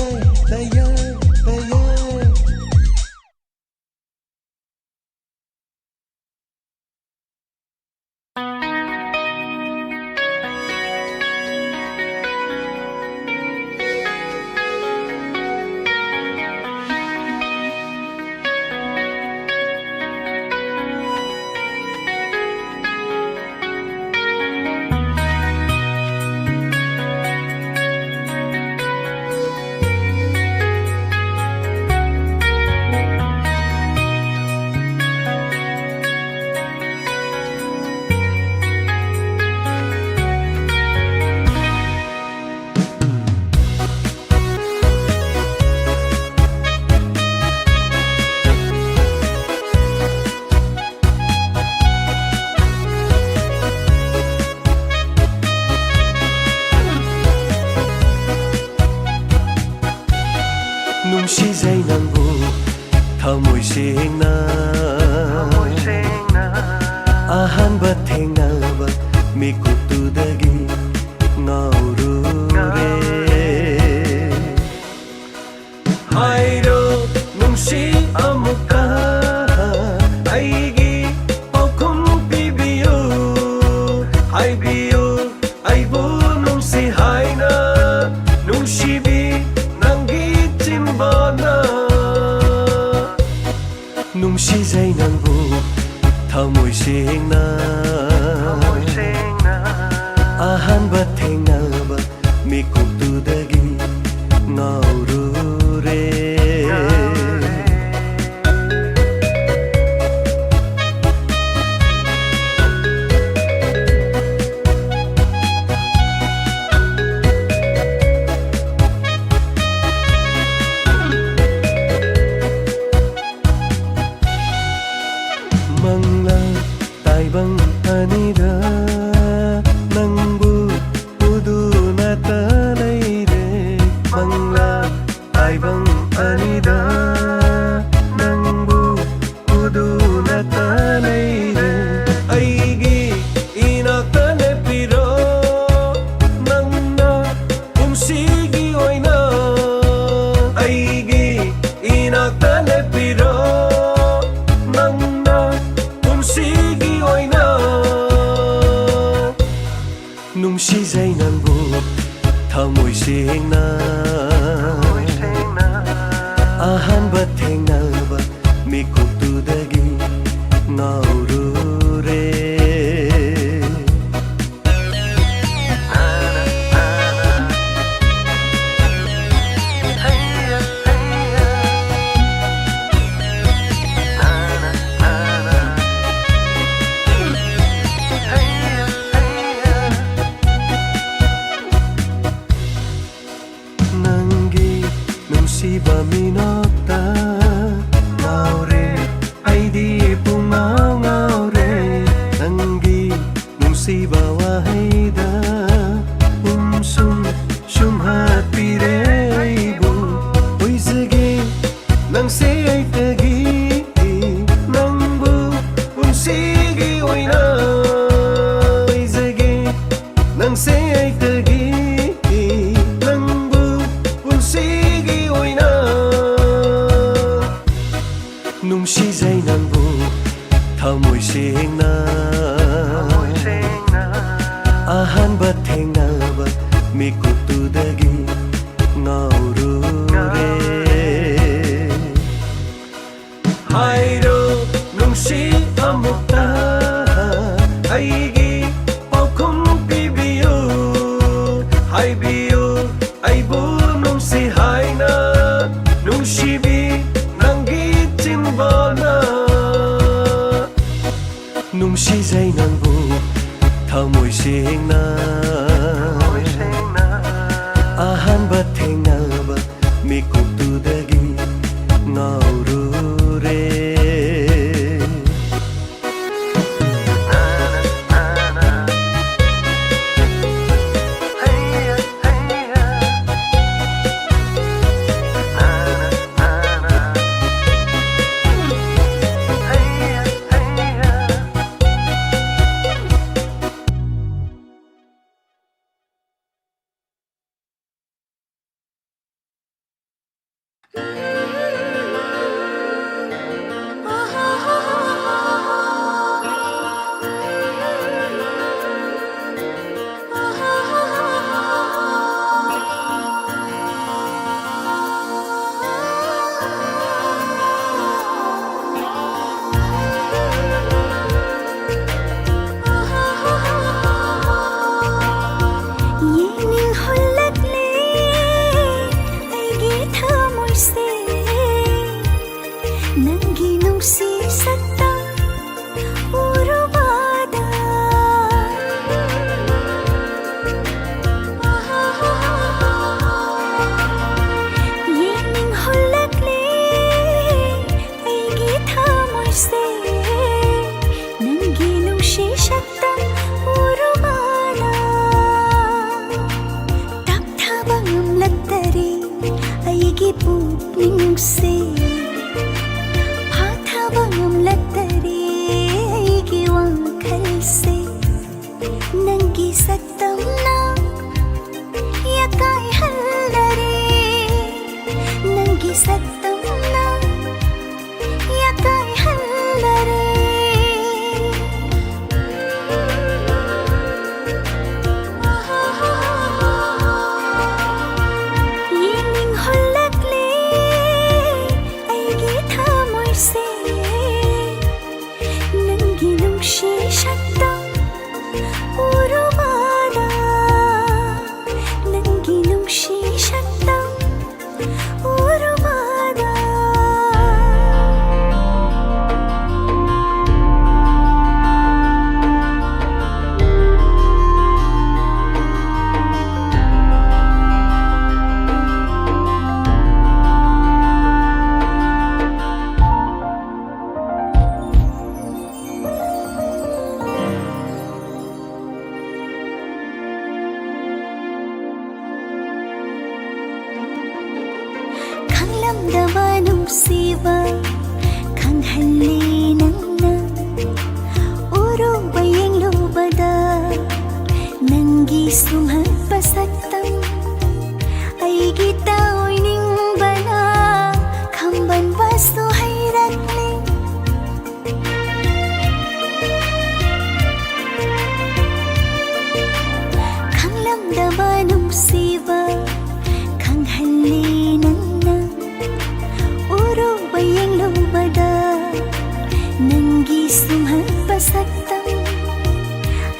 Nungsizay ng kamoy singna Ahan ba tengna ba mikutudagi ngaurure Hayro nungsi amuka Aigi paukum bibiyo Haybiyo aybo nungsi hayna Nungsibi Nung ꯃꯤꯀꯨꯞꯇꯨꯗꯒꯤ ꯉꯥꯎꯔꯨꯔꯦ ꯃꯪꯂꯥ ꯇꯥꯏꯕꯪ ꯑꯅꯤꯗ ꯅꯪꯕꯨ 우두나타 내일에 망라 아이방 아니다 낭부 우두나타 내일에 아이기 이나타 내피로 낭나 음식이 오이나 아이기 이나타 내피로 낭나 음식이 오이나 ꯅꯨꯡꯁꯤꯖꯩ ꯅꯪꯕꯨ ꯊꯃꯣꯏ ꯁꯦꯡꯅ ꯑꯍꯥꯟꯕ ꯊꯦꯡꯅꯕ ꯃꯤꯀꯨꯞꯇꯨꯗꯒꯤ ꯉꯥꯎꯔꯨꯔꯦ ꯅꯨꯡꯁꯤꯕ ꯃꯤꯅꯣꯛꯇ ꯉꯥꯎꯔꯦ ꯑꯩꯗꯤ ꯄꯨꯡꯉꯥꯎ ꯉꯥꯎꯔꯦ ꯅꯪꯒꯤ ꯅꯨꯡꯁꯤꯕ ꯋꯥꯍꯩꯗ ꯁꯨꯝ ꯍꯥꯠꯄꯤꯔꯦ ꯑꯩꯕꯨ ꯑꯣꯏꯖꯒꯦ ꯅꯪꯁꯦ ꯑꯩꯇꯒꯤ ꯅꯪꯕꯨ ꯄꯨꯟꯁꯤꯒꯤ ꯑꯣꯏꯅ ꯑꯣꯏꯖꯒꯦ ꯅꯪꯁꯦ ꯑꯩꯇꯒꯤ ꯅꯨꯡꯁꯤꯖꯩ ꯅꯪꯕꯨ ꯊꯃꯣꯏ ꯁꯦꯡꯅ ꯑꯍꯥꯟꯕ ꯊꯦꯡꯅꯕ ꯃꯤꯀꯨꯞꯇꯨꯗꯒꯤ ꯉꯥꯎꯔꯨꯔꯦ ꯍꯥꯏꯔꯣ ꯅꯨꯡꯁꯤ ꯑꯃꯨꯛꯇ ꯑꯩꯒꯤ ꯄꯥꯎꯈꯨꯝ ꯄꯤꯕꯤꯌꯨ ꯍꯥꯏꯕꯤꯌꯨ ꯑꯩꯕꯨ ꯅꯨꯡꯁꯤ ꯍꯥꯏꯅ ꯅꯨꯡꯁꯤꯕꯤ ꯅꯨꯡꯁꯤꯖꯩ ꯅꯪꯕꯨ ꯊꯃꯣꯏ ꯁꯦꯡꯅ ꯑꯍꯥꯟꯕ ꯊꯦꯡꯅꯕ ꯃꯤꯀꯨꯞꯇꯨꯗꯒꯤ ꯉꯥꯎꯔꯨꯔꯦ Nanggi nung shi shatta ꯈꯪꯂꯝꯗꯕ ꯅꯨꯡꯁꯤꯕ ꯈꯪꯍꯜꯂꯤ ꯅꯪꯅ ꯎꯔꯨꯕ ꯌꯦꯡꯂꯨꯕꯗ ꯅꯪꯒꯤ ꯁꯨꯝꯍꯠꯄ ꯁꯛꯇꯝ ꯑꯩꯒꯤ ꯇꯥꯑꯣꯏꯅꯤꯡꯕꯅ ꯈꯝꯕꯟꯕꯁꯨ ꯍꯩꯔꯛꯂꯤ ꯈꯪꯂꯝꯗꯕ ꯅꯨꯡꯁꯤꯕ ꯈꯪꯍꯜꯂꯤ ꯅꯪꯅ ꯎꯔꯨꯕ ꯌꯦꯡꯂꯨꯕꯗ ꯅꯪꯒꯤ ꯁꯨꯝꯍꯠꯄ ꯁꯛꯇꯝ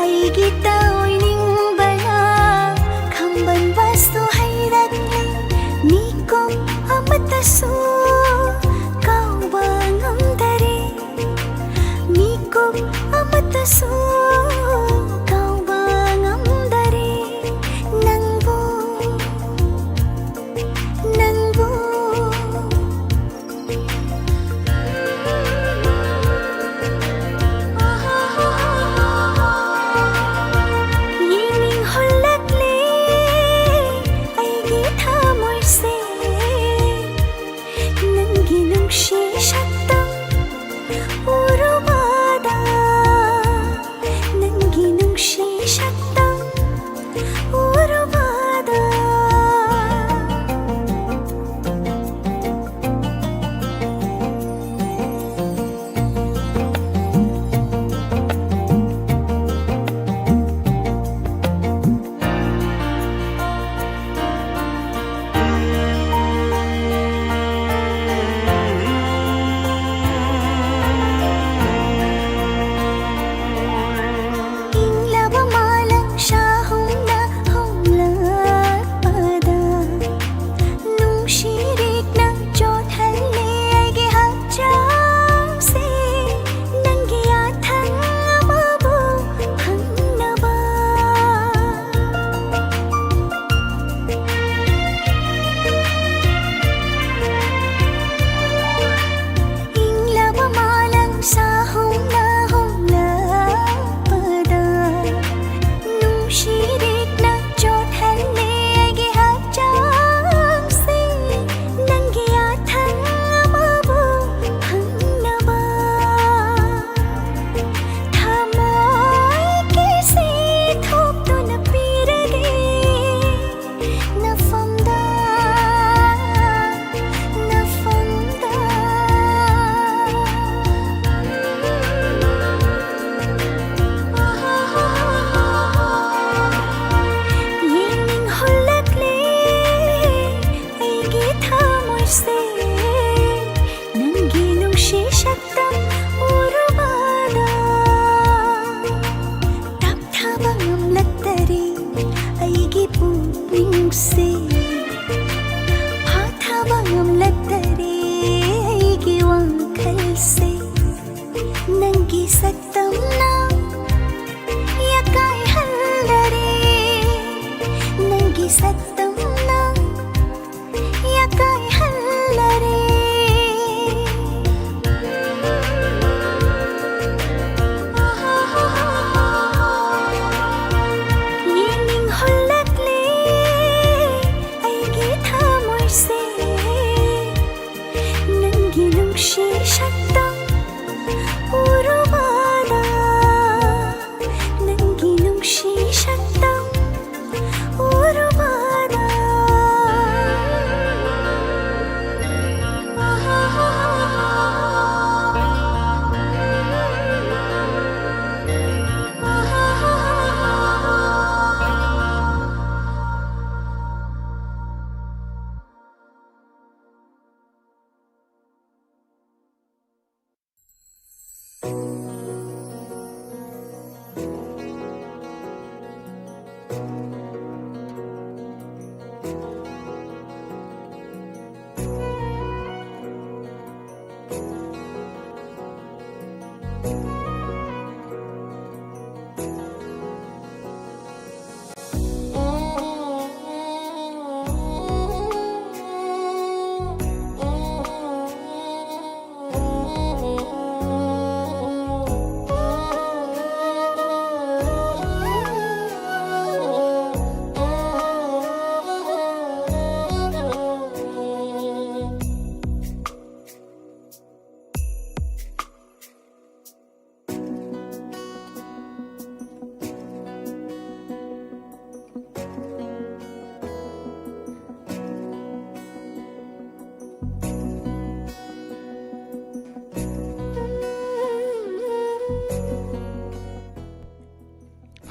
ꯑꯩꯒꯤ ꯇꯥꯑꯣꯏꯅꯤꯡꯕꯅ ꯈꯝꯕꯟꯕꯁꯨ ꯍꯩꯔꯛꯂꯤ ꯃꯤꯀꯨꯞ ꯑꯃꯠꯇꯁꯨ ꯀꯥꯎꯕ ꯉꯝꯗꯔꯦ ꯃꯤꯀꯨꯞ ꯑꯃꯠꯇꯁꯨ ꯀꯥꯎꯕ ꯉꯝꯗꯔꯦ ꯅꯪꯕꯨ ꯅꯪꯕꯨ 예닝 홀락래 아이기 타몰세 능기 뭉시셨던 우루바다 능기 뭉시셨던 우루바다 잉라바 말랑 샤홍나 홍락바다 뭉시릭나 쫓할래 알게 합장세 난기야 탕아마보 황나바 잉라바 말랑 샤홍나 홍락바다 뭉시릭나 쫓할래 알게 합장세 난기야 탕아마보 황나바 타모이게 세톡도 나삐르게 나fonda 예닝 홀락래 아이기 타몰세 능기 뭉시셨던 우루바다 답답한 음락다리 아이기 뿡뿡세 파타방 음락다리 아이기 왕칼세 능기 삭담나 야까이 한다리 능기 삭담나 야까이 한다리 예닝 홀락래 아이기 타몰세 능기 뭉시셨던 우루바다 능기 뭉시셨던 우루바다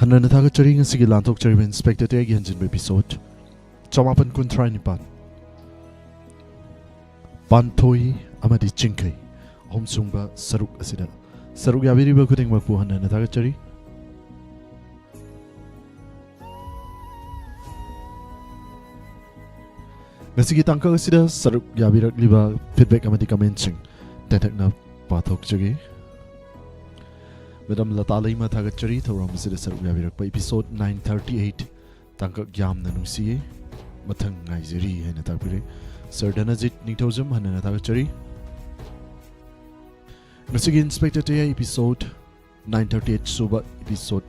Hanan Nathaga Charing and Sigi Lantok Cherry Inspector again in episode Chamapan Kuntrai Nipan Pantoi Amadi Chinkai Hom Sungba Saruk Asida Saruk Yaviri Bakuting Mapu Hanan Nathaga Cherry Ngasigi Tangka Asida Saruk Yavirak Liba Feedback Amadi Kamenching Tetakna Pathok Chagi Madam Latalai Mathagachari, Thoram Sidasar Yavirak by episode 938, Tanka Yam Nanusi, Matang Naiziri, and Atapire, Sir Danazit Nitosum, and Atagachari. Nasigi Inspector TAYAI episode 938 Suba episode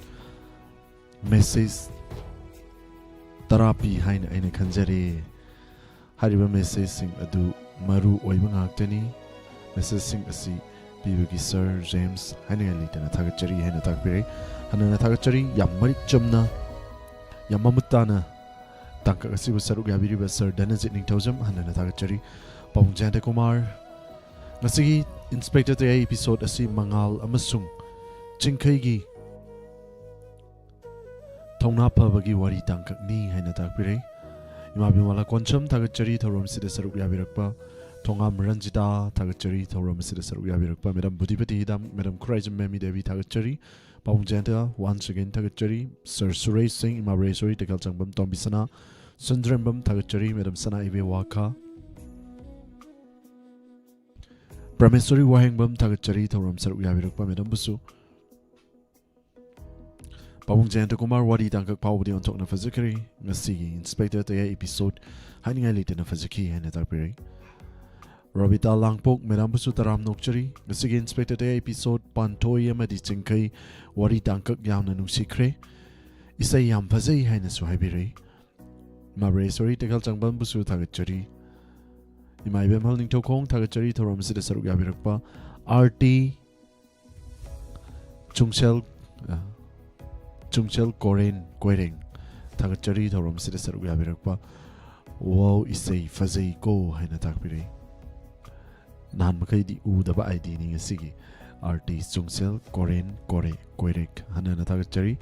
Message Tarapi Haina Aina Kanjari Hariba Message Sing Adu Maru Oibang Actani, Message Sing Asi. Bibagi Sir James Hanali Tana Tagachari Hana Takpiri Hanana Tagachari Yamari Chumna Yamamutana Tanka Sibu Saru Gabiri Sir Dennis Itning Tozum Hanana Tagachari Pong Janta Kumar Nasigi Inspector TAYAI episode Asi Mangal Amasung Chinkaigi Tonapa Bagi Wari Tanka Ni Hana Takpiri Imabimala Conchum Tagachari Thorum Sida Saru Gabirakpa Tongam Ranjita Tagachari Thoram Sida Saru Yavirakpa Madam Budipati Hidam Madam Kurajam Memi Devi Tagachari Pong Janta once again Tagachari Sir Suresh Singh Imaresori Tekal Changbam Tombisana Sundrambam Tagachari Madam Sana Ive Waka Pramesori Wahengbam Tagachari Thoram Saru Yavirakpa Madam Busu Pong Janta Kumar Wadi Tankak Pawdi on Tokna Fazikari Nasigi Inspector TAYAI episode Hiding Elite na Faziki and Atapiri Robita Langpok Madam Busu Taram Nokchari Nasigi Inspector TAYAI episode Pantoi Amadi Chinkai Wari Tankak Yam Nanusikre Isay Yam Fazay Haina Suhaibiri Mabre Sori Tekal Changbam Busu Tagachari Imaibem Holding Tokong Tagachari Thoram Sida Saru Yavirakpa RT Chungchel Koren Quering Tagachari Thoram Sida Saru Yavirakpa Wow Isay Fazay Ko Haina Takpiri Nan Makaidi Udaba ID Ning Sigi RT Chungsel Koren Kore Koirek Hanana Tagachari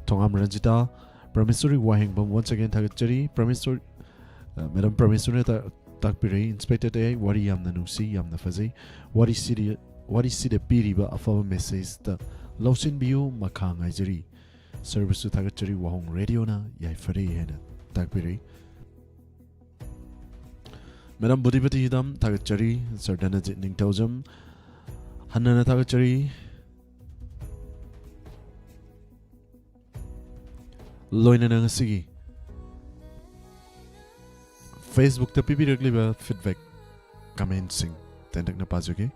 Tongam Ranjita Pramesori Wahengbam once again Tagachari Pramesori Madam Pramesori Takpiri Inspector TAYAI Wari Yam Nanusi Yam Nafazay Wari Sida Piriba Afava Message the Lausin Biu Makang Aizeri Service to Tagachari Wahong Radio na Yaifari Hena Takpiri Madam Budipati Hidam Tagachari Sir Danazit Ning Tozum Hanana Tagachari Loina Nangasigi Facebook ta pipi regliba feedback comment sing tendak na pazuki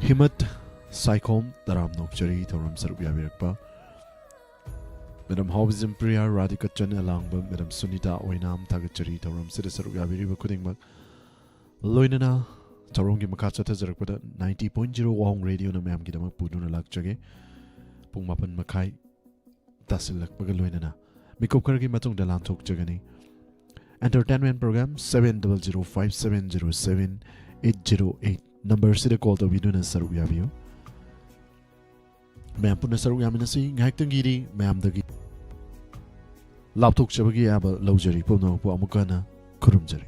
Himat Saikom Taram Nokchari Thoram Saru Yavirakpa Madam Hobizim Priya Radhika Chan Alangbam Madam Sunita Oinam Tagachari Thoram Sida Saru Yaviriba Kudingmak Loinana Tarongi Makacha Tazarakpada 90.0 Wahong Radio na Mayam Gidamak Puduna Lakchage Pungmapan Makai Tasilak Bagaloinana Mikop Karagi Matung Dalan Tok Jagani Entertainment Program 7005707 Number Sida Call to Viduna Saru Yavio Mayam Puna Saru Yaminasi Ngaktangiri Mayam Dagi Laptok Chabagi Aba Lojari Puno Puamukana Kurumjari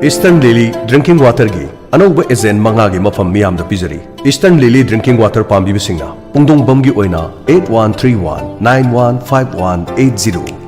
Eastern Lily Drinking Water Gi Anouba Ezen Mangagi Mafam Miyam da Pizari Eastern Lily Drinking Water Pambi Bisingna Pungdong Bamgi Oina 8131 915180